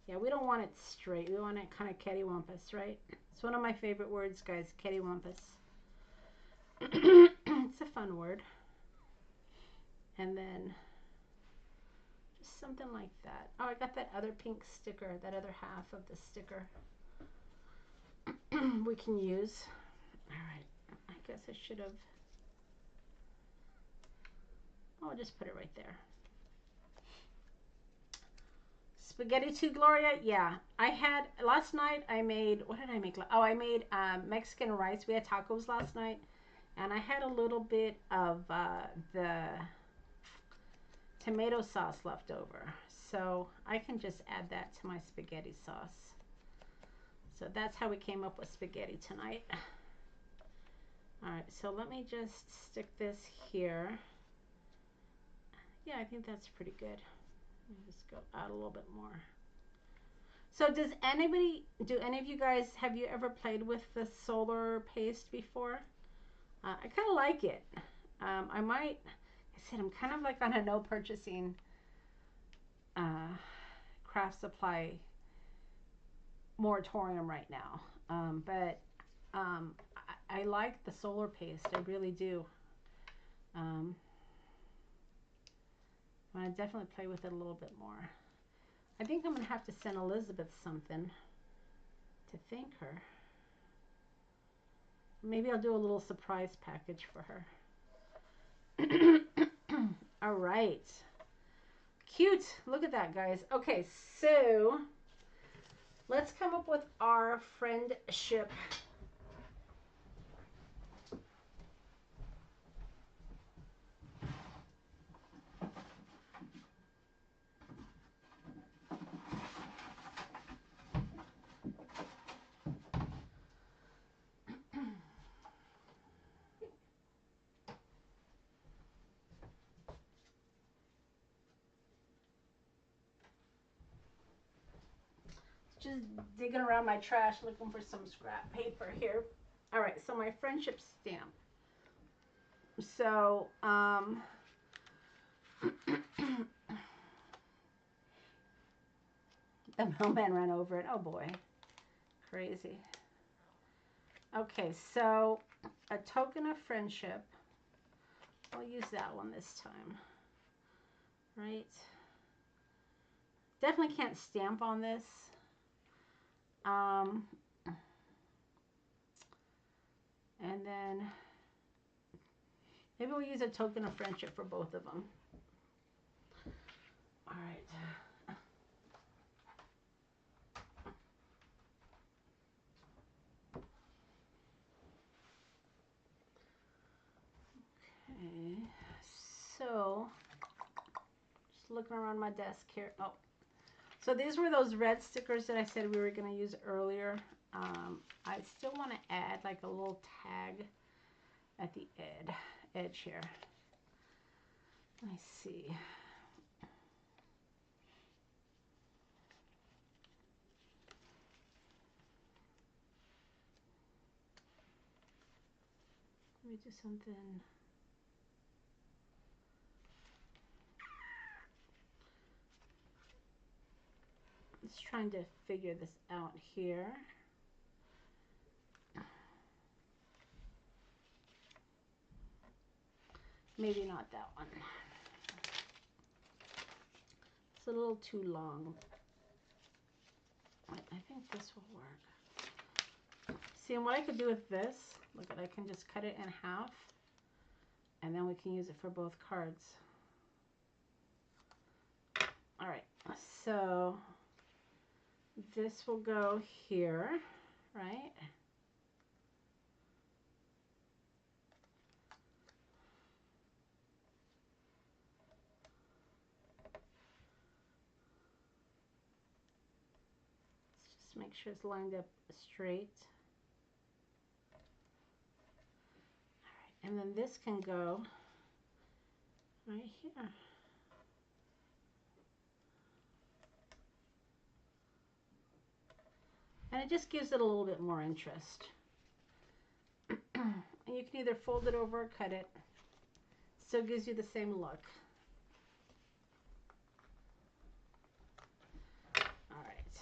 Yeah, we don't want it straight. We want it kind of cattywampus, right? It's one of my favorite words, guys, cattywampus. It's a fun word. And then just something like that. Oh, I got that other pink sticker, that other half of the sticker we can use. All right, I guess I should have. I'll just put it right there. Spaghetti to Gloria. Yeah, I had last night. I made, what did I make? Oh, I made Mexican rice. We had tacos last night, and I had a little bit of the tomato sauce left over, so I can just add that to my spaghetti sauce. So that's how we came up with spaghetti tonight. All right, so let me just stick this here. Yeah, I think that's pretty good. Just go out a little bit more. So do any of you guys, have you ever played with the solar paste before? I kind of like it. I might, I said I'm kind of like on a no purchasing craft supply moratorium right now. But I like the solar paste. I really do. I want to definitely play with it a little bit more. I think I'm going to have to send Elizabeth something to thank her. Maybe I'll do a little surprise package for her. All right. Cute. Look at that, guys. Okay, so let's come up with our friendship. Just digging around my trash looking for some scrap paper here. All right, so my friendship stamp. So, the mailman ran over it. Oh boy, crazy. Okay, so a token of friendship. I'll use that one this time. Right? Definitely can't stamp on this. And then maybe we'll use a token of friendship for both of them. All right. Okay. So, just looking around my desk here. Oh, so these were those red stickers that I said we were going to use earlier. I still want to add like a little tag at the edge here. Let me see. Let me do something. Just trying to figure this out here. Maybe not that one. It's a little too long. I think this will work. See, and what I could do with this, look at, I can just cut it in half, and then we can use it for both cards. All right, so this will go here, right? Make sure it's lined up straight. All right, and then this can go right here. And it just gives it a little bit more interest. And you can either fold it over or cut it. Still gives you the same look. All right,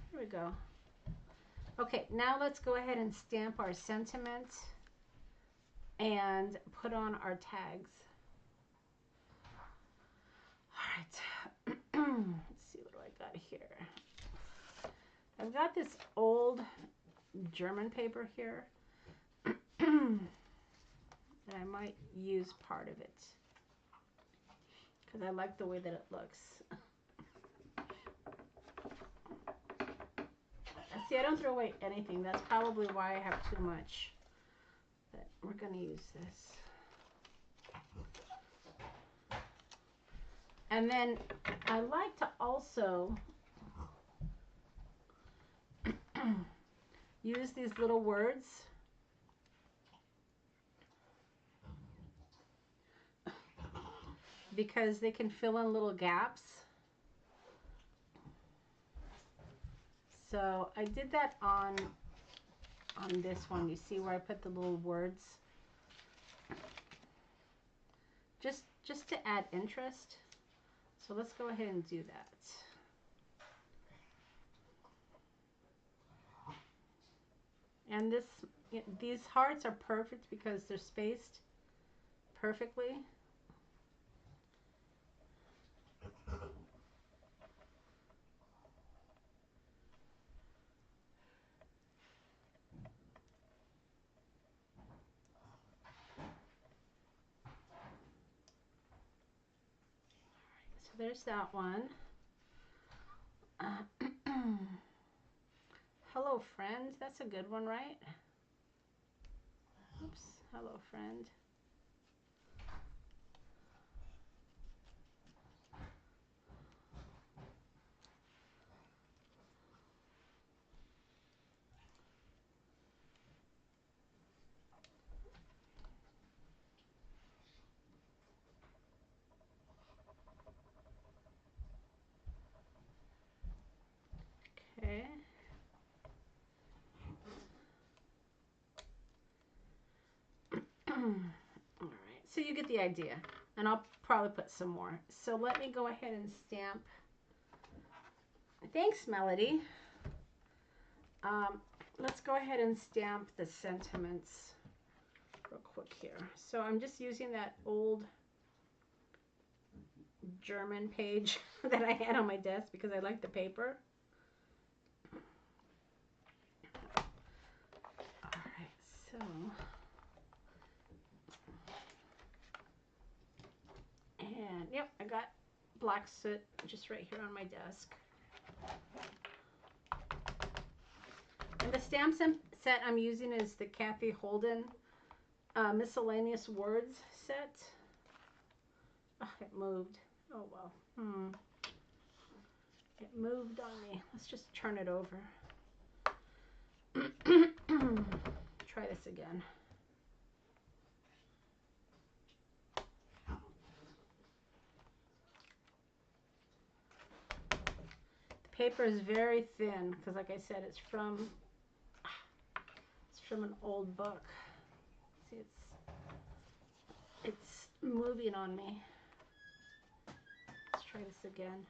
here we go. Okay, now let's go ahead and stamp our sentiment and put on our tags. All right, let's see, what do I got here? I've got this old German paper here that I might use part of it because I like the way that it looks. See, I don't throw away anything. That's probably why I have too much. But we're going to use this. And then I like to also use these little words. because they can fill in little gaps. So I did that on this one. You see where I put the little words? Just to add interest. So let's go ahead and do that. And these hearts are perfect because they're spaced perfectly. So there's that one. Hello, friend. That's a good one, right? Oops. Hello, friend. Okay. All right, so you get the idea, and I'll probably put some more. So let me go ahead and stamp. Thanks, Melody. Let's go ahead and stamp the sentiments real quick here. So I'm just using that old German page that I had on my desk because I like the paper. All right, so and yep, I got black soot just right here on my desk. And the stamp set I'm using is the Kathy Holden Miscellaneous Words set. Oh, it moved. Oh, well. It moved on me. Let's just turn it over. Try this again. The paper is very thin because, like I said, it's from an old book. See, it's moving on me. Let's try this again.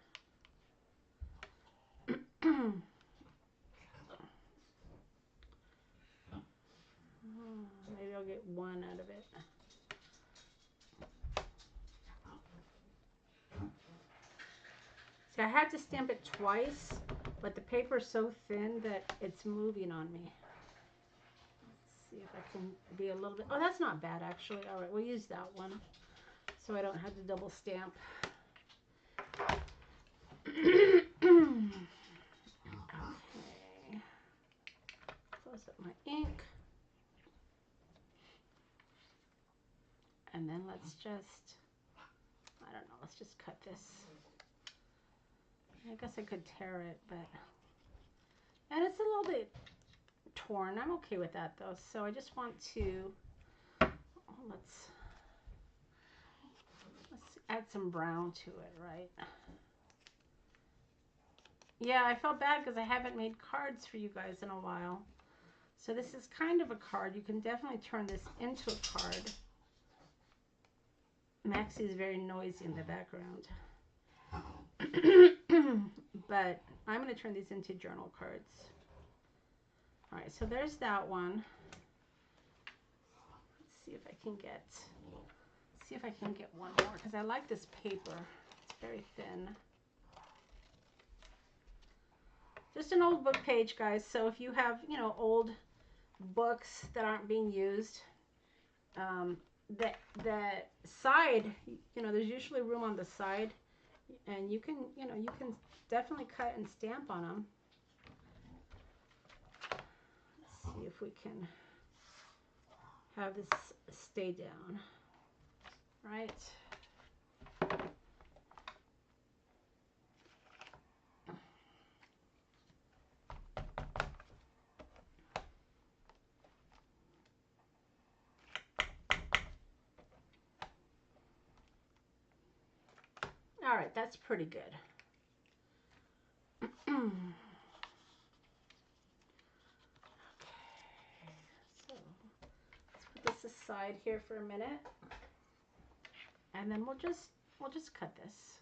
Maybe I'll get one out of it. See, I have to stamp it twice, but the paper is so thin that it's moving on me. Let's see if I can be a little bit. Oh, that's not bad, actually. All right, we'll use that one so I don't have to double stamp. Okay. Close up my ink. And then let's just, I don't know, let's just cut this. I guess I could tear it, but, and it's a little bit torn. I'm okay with that though. So I just want to, let's add some brown to it, right? Yeah, I felt bad because I haven't made cards for you guys in a while. So this is kind of a card. You can definitely turn this into a card. Maxie is very noisy in the background. But I'm going to turn these into journal cards. All right, so there's that one. Let's see if I can get one more because I like this paper. It's very thin. Just an old book page, guys. So if you have, you know, old books that aren't being used, the side, you know, there's usually room on the side, and you can, you know, you can definitely cut and stamp on them. Let's see if we can have this stay down, right? All right, that's pretty good. Okay, so let's put this aside here for a minute, and then we'll just cut this.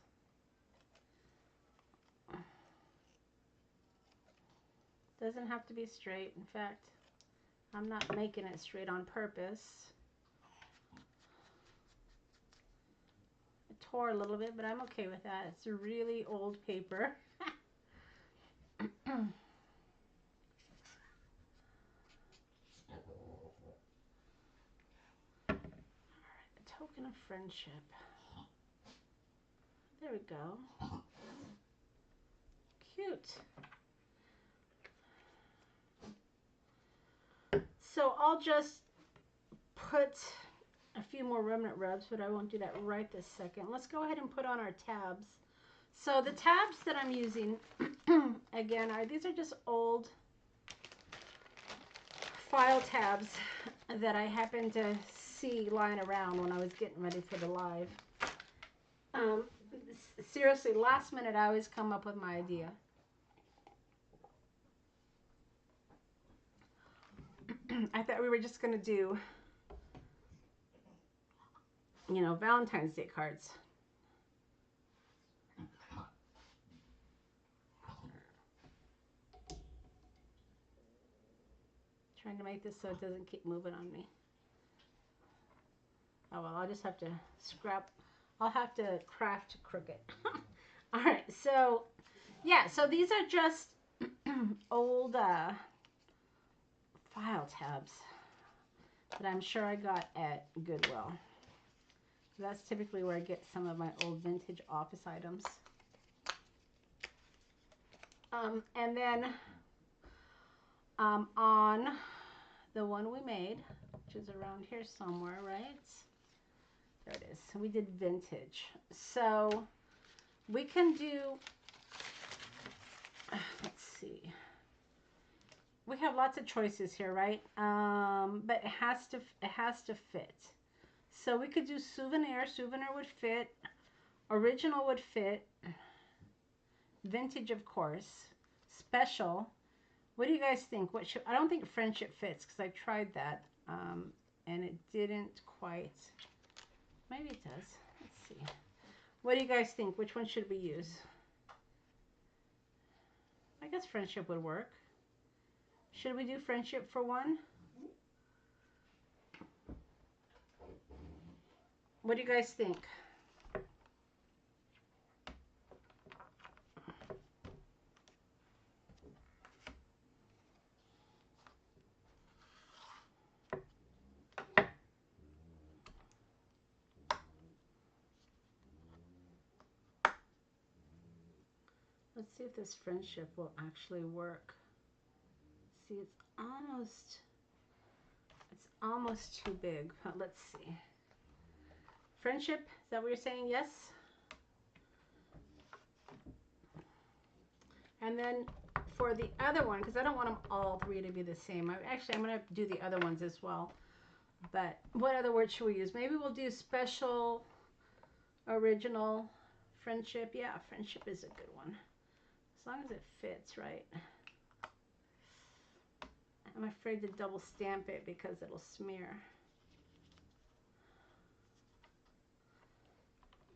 Doesn't have to be straight. In fact, I'm not making it straight on purpose. I tore a little bit, but I'm okay with that. It's a really old paper. Alright, a token of friendship. There we go. Cute. So I'll just put a few more remnant rubs, but I won't do that right this second. Let's go ahead and put on our tabs. So the tabs that I'm using, again, these are just old file tabs that I happened to see lying around when I was getting ready for the live. Seriously, last minute I always come up with my idea. I thought we were just going to do, you know, Valentine's Day cards. Trying to make this so it doesn't keep moving on me. Oh well, I'll just have to scrap. I'll have to craft crooked. All right, so yeah, so these are just old file tabs that I'm sure I got at Goodwill. That's typically where I get some of my old vintage office items. And then on the one we made, which is around here somewhere, right? There it is. We did vintage. So we can do, let's see. We have lots of choices here, right? But it has to fit. So we could do souvenir. Souvenir would fit. Original would fit. Vintage, of course. Special. What do you guys think? What should, I don't think friendship fits because I tried that and it didn't quite. Maybe it does. Let's see. What do you guys think? Which one should we use? I guess friendship would work. Should we do friendship for one? What do you guys think? Let's see if this friendship will actually work. See, it's almost too big, but let's see. Friendship, is that what you're saying? Yes? And then for the other one, because I don't want them all three to be the same. I'm going to do the other ones as well. But what other word should we use? Maybe we'll do special, original, friendship. Yeah, friendship is a good one. As long as it fits, right? I'm afraid to double stamp it because it'll smear.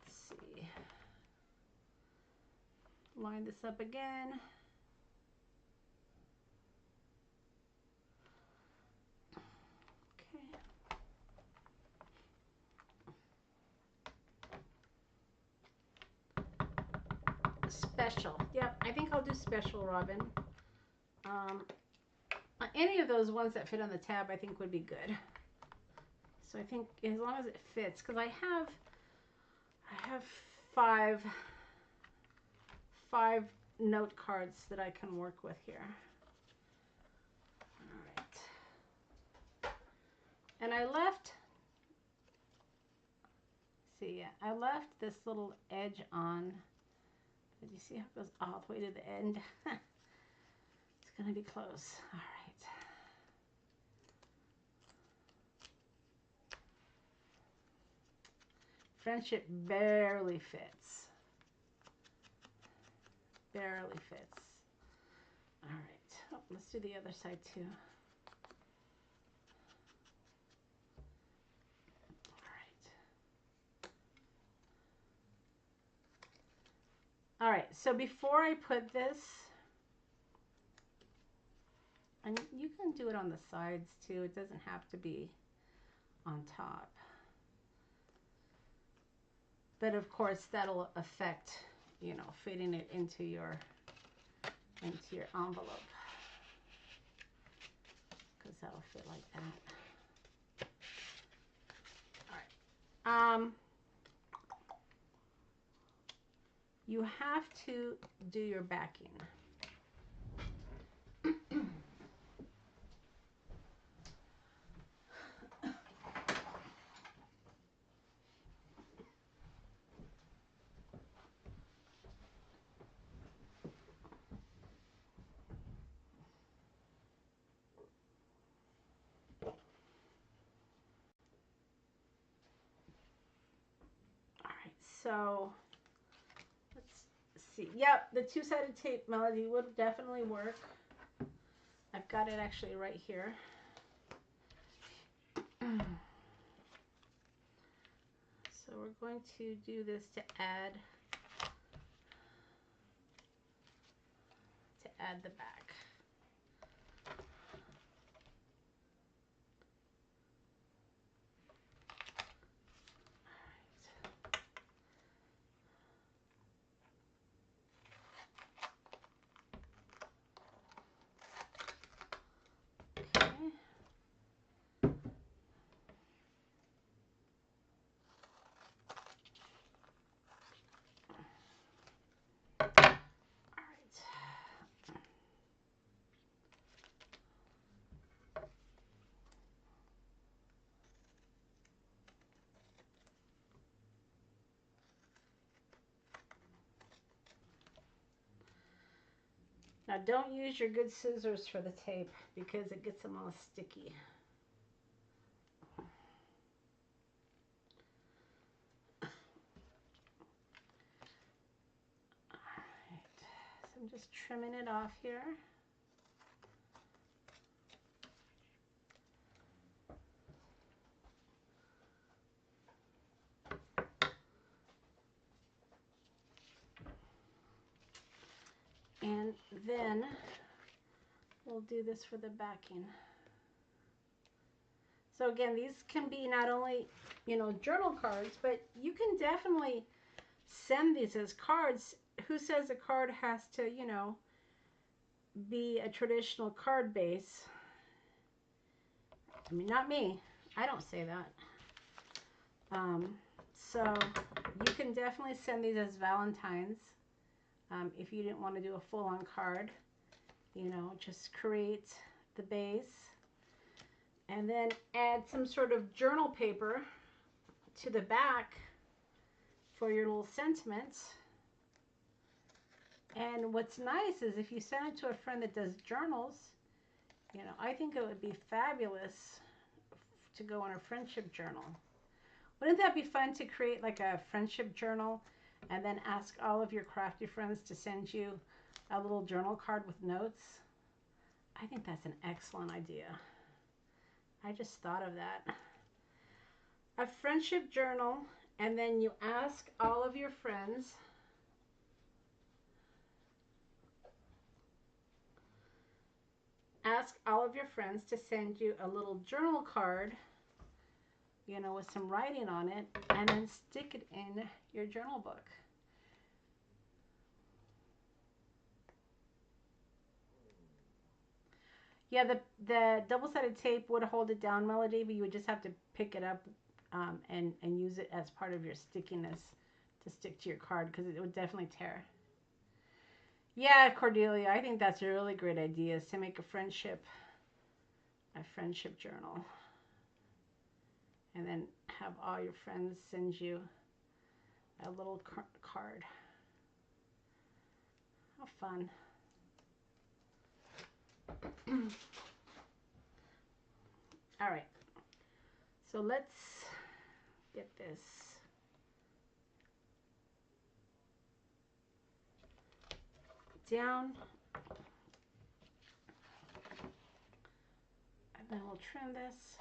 Let's see. Line this up again. Okay. Special. Yep, I think I'll do special, Robin. Any of those ones that fit on the tab I think would be good. So I think as long as it fits, because I have five note cards that I can work with here. All right. And I left, I left this little edge on. Did you see how it goes all the way to the end? It's going to be close. All right. Friendship barely fits. barely fits. All right, oh, let's do the other side too. All right, so before I put this, and you can do it on the sides too, it doesn't have to be on top. But of course that'll affect, you know, fitting it into your envelope, because that'll fit like that. All right. You have to do your backing. So let's see. Yep, the two-sided tape, Melody, would definitely work. I've got it actually right here. So we're going to do this to add the back. Now don't use your good scissors for the tape because it gets them all sticky. Alright, so I'm just trimming it off here. And then we'll do this for the backing. So again, these can be not only, you know, journal cards, but you can definitely send these as cards. Who says a card has to, you know, be a traditional card base? I mean, not me. I don't say that. So you can definitely send these as Valentines. If you didn't want to do a full-on card, you know, just create the base and then add some sort of journal paper to the back for your little sentiments. And what's nice is if you send it to a friend that does journals, you know, I think it would be fabulous to go on a friendship journal. Wouldn't that be fun to create like a friendship journal and then ask all of your crafty friends to send you a little journal card with notes? I think that's an excellent idea. I just thought of that. A friendship journal, and then you ask all of your friends to send you a little journal card, you know, with some writing on it, and then stick it in your journal book. Yeah, the double-sided tape would hold it down, Melody, but you would just have to pick it up and use it as part of your stickiness to stick to your card, because it would definitely tear. Yeah, Cordelia, I think that's a really great idea, is to make a friendship journal. And then have all your friends send you a little card. How fun. All right, so let's get this. down. And then we'll trim this.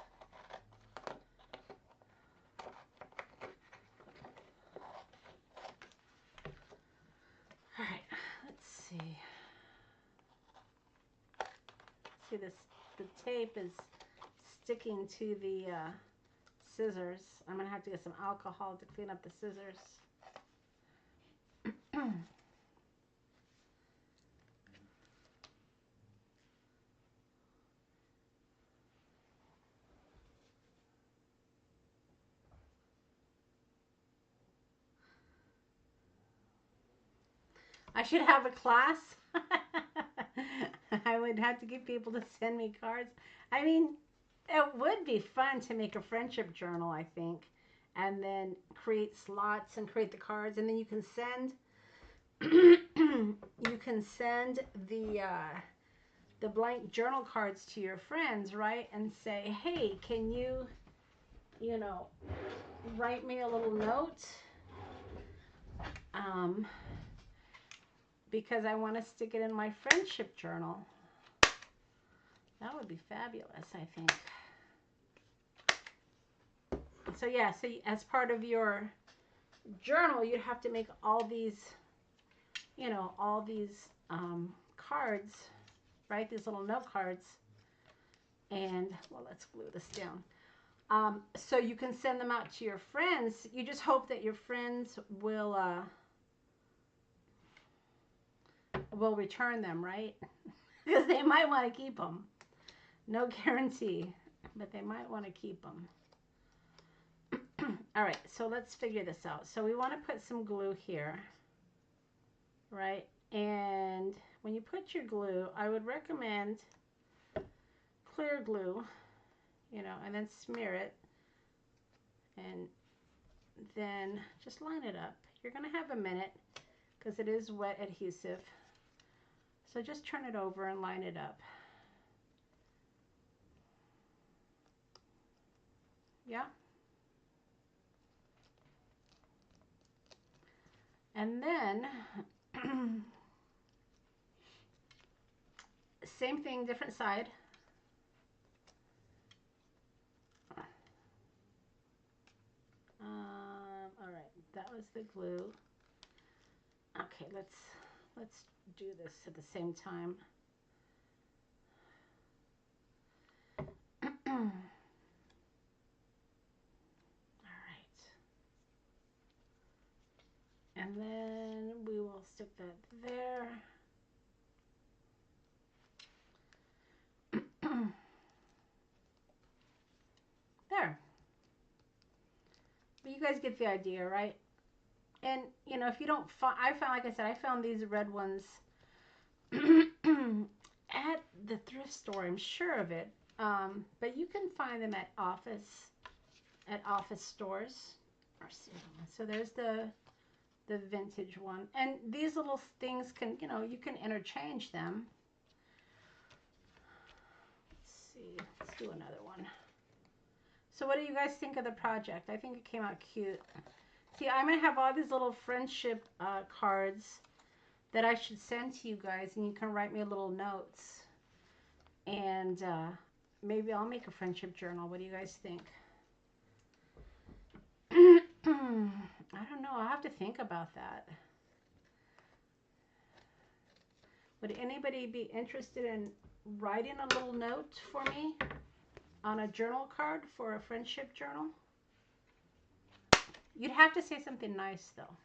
All right, let's see. See this, the tape is sticking to the scissors. I'm gonna have to get some alcohol to clean up the scissors. I should have a class. I would have to get people to send me cards. I mean, it would be fun to make a friendship journal, I think, and then create slots and create the cards, and then you can send you can send the blank journal cards to your friends, right? And say, hey, can you, you know, write me a little note? Because I want to stick it in my friendship journal. That would be fabulous, I think. So yeah, so as part of your journal, you'd have to make all these, you know, all these cards, right? These little note cards. And, well, let's glue this down. So you can send them out to your friends. You just hope that your friends will return them, right? Because they might want to keep them. No guarantee, but they might want to keep them. All right, so let's figure this out. So we want to put some glue here, right? And when you put your glue, I would recommend clear glue, you know, and then smear it. And then just line it up. You're going to have a minute because it is wet adhesive. So just turn it over and line it up. Yeah. And then, same thing, different side. All right, that was the glue. Okay, let's do this at the same time. All right. And then we will stick that there. There. But you guys get the idea, right? And, you know, if you don't find, like I said, I found these red ones at the thrift store, I'm sure of it. But you can find them at office stores. So there's the vintage one. And these little things can, you know, you can interchange them. Let's see, let's do another one. So what do you guys think of the project? I think it came out cute. See, I'm going to have all these little friendship cards that I should send to you guys, and you can write me little notes. And maybe I'll make a friendship journal. What do you guys think? I don't know. I'll have to think about that. Would anybody be interested in writing a little note for me on a journal card for a friendship journal? You'd have to say something nice, though.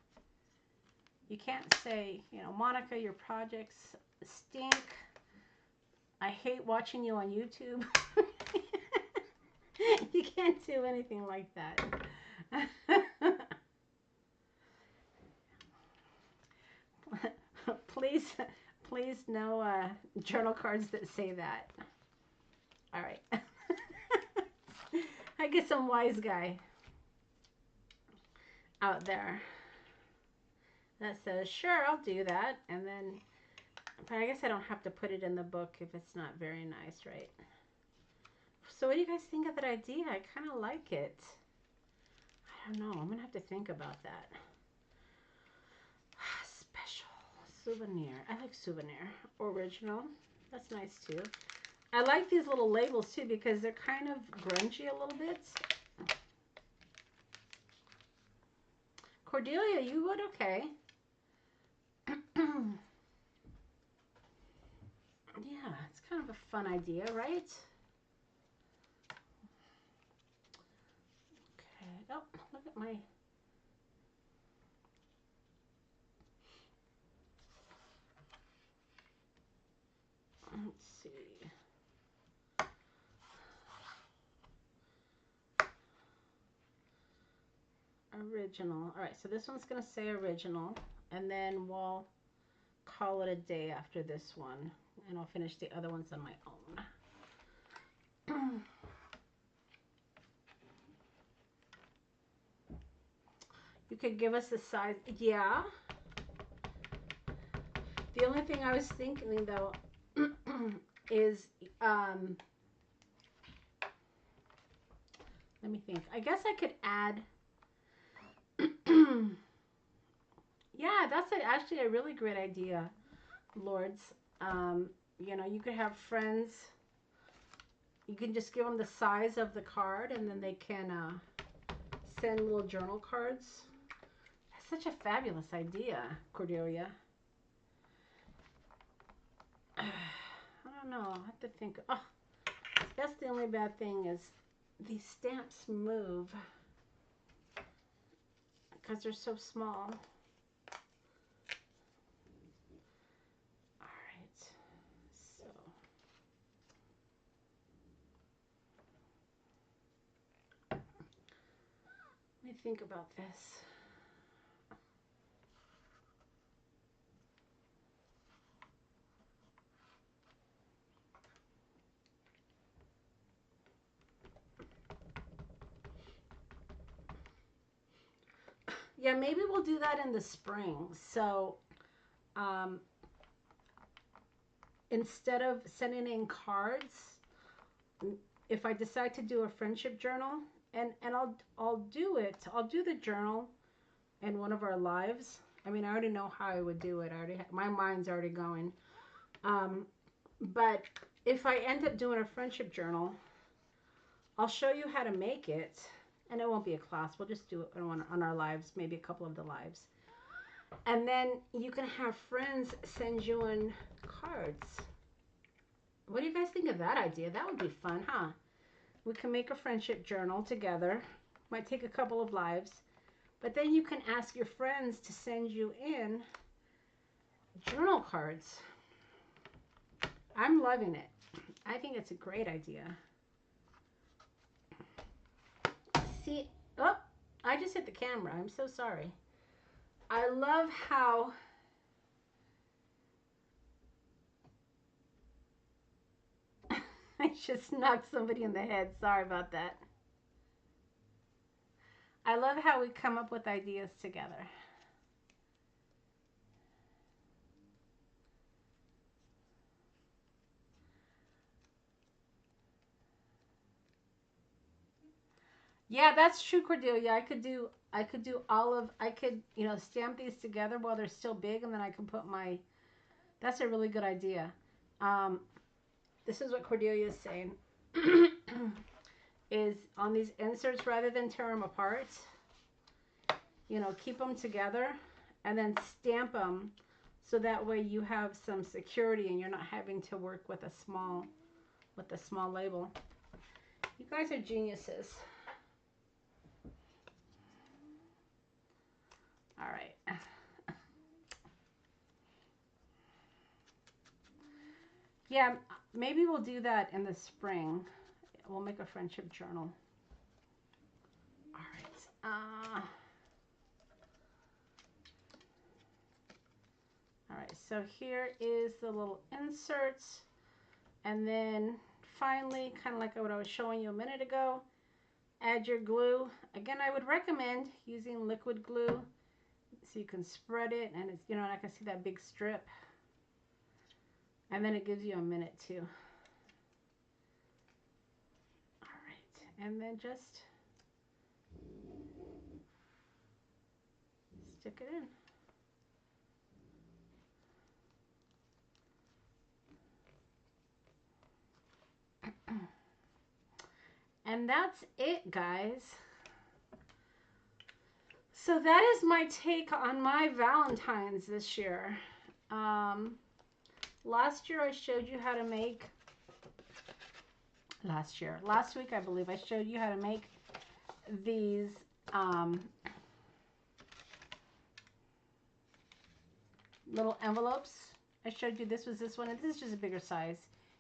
You can't say, you know, Monica, your projects stink. I hate watching you on YouTube. You can't do anything like that. Please no journal cards that say that. All right. I get some wise guy out there that says, sure, I'll do that. And then, but I guess I don't have to put it in the book if it's not very nice, right? So what do you guys think of that idea? I kind of like it. I don't know. I'm going to have to think about that. Special. souvenir. I like souvenir. Original. That's nice too. I like these little labels too because they're kind of grungy a little bit. Cordelia, you would? Okay. Yeah, it's kind of a fun idea, right? Okay. Oh, look at my... Let's see. Original. All right, so this one's going to say original, and then we'll call it a day after this one, and I'll finish the other ones on my own. You could give us the size. Yeah. The only thing I was thinking, though, is, let me think. I guess I could add... Yeah, that's actually a really great idea, Lords. You know, you could have friends. You can just give them the size of the card, and then they can send little journal cards. That's such a fabulous idea, Cordelia. I don't know. I have to think. Oh, that's the only bad thing is these stamps move because they're so small. Let me think about this. Yeah, maybe we'll do that in the spring. So instead of sending in cards, if I decide to do a friendship journal, and I'll do it. I'll do the journal in one of our lives. I mean, I already know how I would do it. My mind's already going. But if I end up doing a friendship journal, I'll show you how to make it, and it won't be a class. We'll just do it on our lives, maybe a couple of the lives. And then you can have friends send you in cards. What do you guys think of that idea? That would be fun, huh? We can make a friendship journal together. Might take a couple of lives. But then you can ask your friends to send you in journal cards. I'm loving it. I think it's a great idea. See, oh, I just hit the camera. I'm so sorry. I love how I just knocked somebody in the head. Sorry about that. I love how we come up with ideas together. Yeah, that's true, Cordelia. I could do you know, stamp these together while they're still big, and then I can put my, that's a really good idea. This is what Cordelia is saying. Is on these inserts, rather than tear them apart, you know, keep them together and then stamp them so that way you have some security and you're not having to work with a small label. You guys are geniuses. All right. Yeah, maybe we'll do that in the spring. We'll make a friendship journal. All right. All right, so here is the little inserts. And then finally, kind of like what I was showing you a minute ago, add your glue. Again, I would recommend using liquid glue so you can spread it, and it's, you know, I can see that big strip. And then it gives you a minute too. All right, and then just stick it in. And that's it, guys. So that is my take on my Valentines this year. Last year I showed you how to make, last week I believe I showed you how to make these little envelopes. I showed you this was this one, and this is just a bigger size.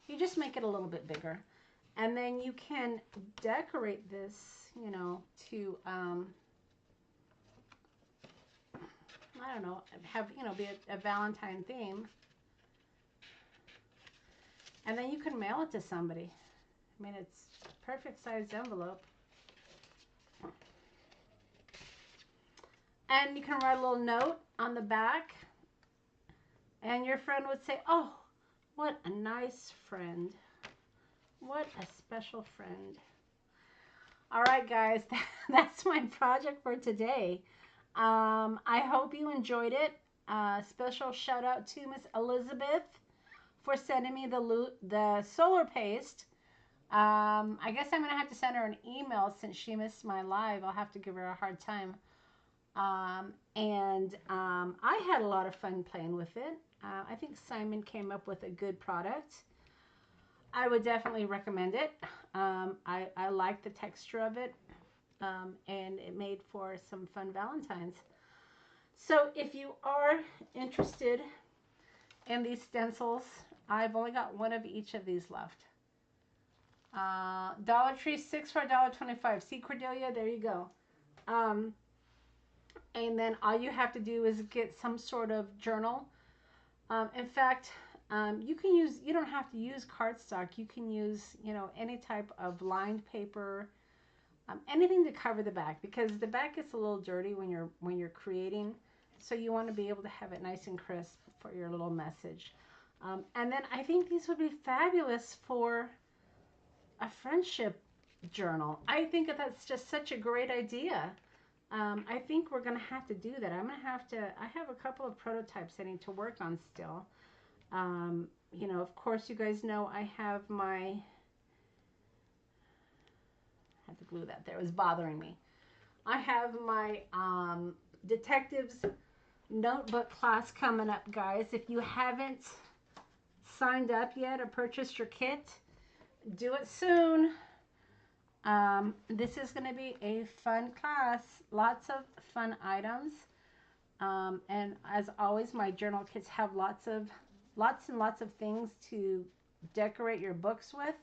You just make it a little bit bigger. And then you can decorate this, you know, to, I don't know, have, you know, be a Valentine theme. And then you can mail it to somebody. I mean, it's perfect sized envelope. And you can write a little note on the back. And your friend would say, oh, what a nice friend. What a special friend. All right, guys, that's my project for today. I hope you enjoyed it. Special shout out to Miss Elizabeth for sending me the solar paste. I guess I'm going to have to send her an email since she missed my live. I'll have to give her a hard time. I had a lot of fun playing with it. I think Simon came up with a good product. I would definitely recommend it. I like the texture of it, and it made for some fun Valentines. So if you are interested in these stencils, I've only got one of each of these left. Dollar Tree, 6 for $1.25. See, Cordelia, there you go. And then all you have to do is get some sort of journal. In fact, you don't have to use cardstock. You can use, you know, any type of lined paper, anything to cover the back, because the back gets a little dirty when you're creating. So you want to be able to have it nice and crisp for your little message. And then I think these would be fabulous for a friendship journal. I think that's just such a great idea. I think we're going to have to do that. I have a couple of prototypes I need to work on still. You know, of course, you guys know I have I had to glue that there. It was bothering me. I have my detectives notebook class coming up, guys. If you haven't signed up yet or purchased your kit, do it soon. This is going to be a fun class. Lots of fun items. And as always, my journal kits have lots and lots of things to decorate your books with.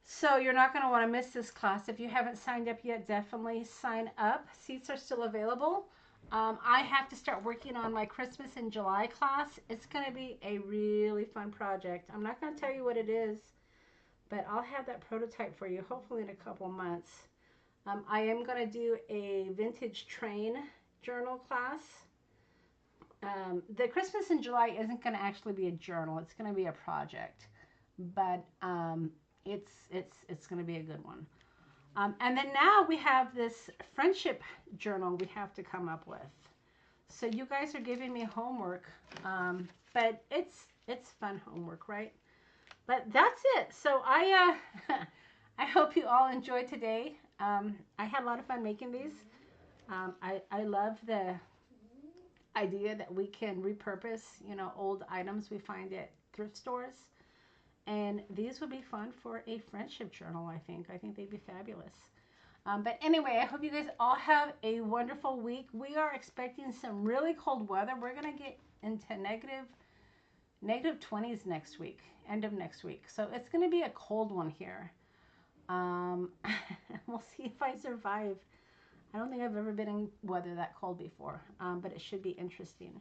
So you're not going to want to miss this class. If you haven't signed up yet, definitely sign up. Seats are still available. I have to start working on my Christmas in July class. It's going to be a really fun project. I'm not going to tell you what it is, but I'll have that prototype for you hopefully in a couple months. I am going to do a vintage train journal class. The Christmas in July isn't going to actually be a journal. It's going to be a project, but it's going to be a good one. And then now we have this friendship journal we have to come up with. So you guys are giving me homework, but it's fun homework, right? But that's it. So I hope you all enjoyed today. I had a lot of fun making these. I love the idea that we can repurpose, you know, old items we find at thrift stores. And these would be fun for a friendship journal, I think. I think they'd be fabulous. But anyway, I hope you guys all have a wonderful week. We are expecting some really cold weather. We're going to get into negative 20s next week, end of next week. So it's going to be a cold one here. We'll see if I survive. I don't think I've ever been in weather that cold before, but it should be interesting.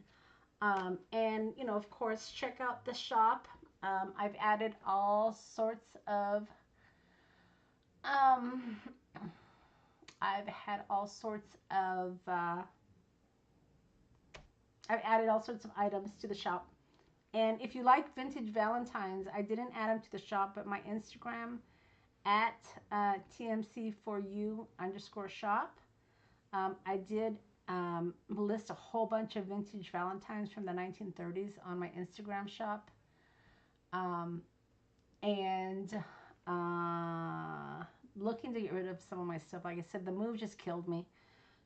And, you know, of course, check out the shop. I've added all sorts of, I've added all sorts of items to the shop. And if you like vintage Valentines, I didn't add them to the shop, but my Instagram at TMC4u_shop. I did list a whole bunch of vintage Valentines from the 1930s on my Instagram shop. And looking to get rid of some of my stuff. Like I said, the move just killed me,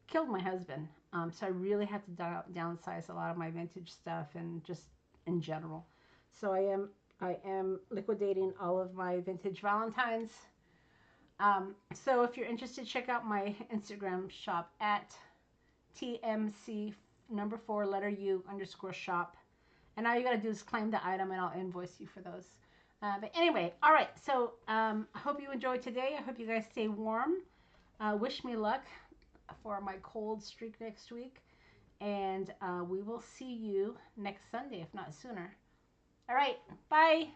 killed my husband. So I really have to downsize a lot of my vintage stuff and just in general. So I am liquidating all of my vintage Valentines. So if you're interested, check out my Instagram shop at TMC number 4 letter U underscore shop. And all you got to do is claim the item and I'll invoice you for those. But anyway, all right. So I hope you enjoyed today. I hope you guys stay warm. Wish me luck for my cold streak next week. And we will see you next Sunday, if not sooner. All right. Bye.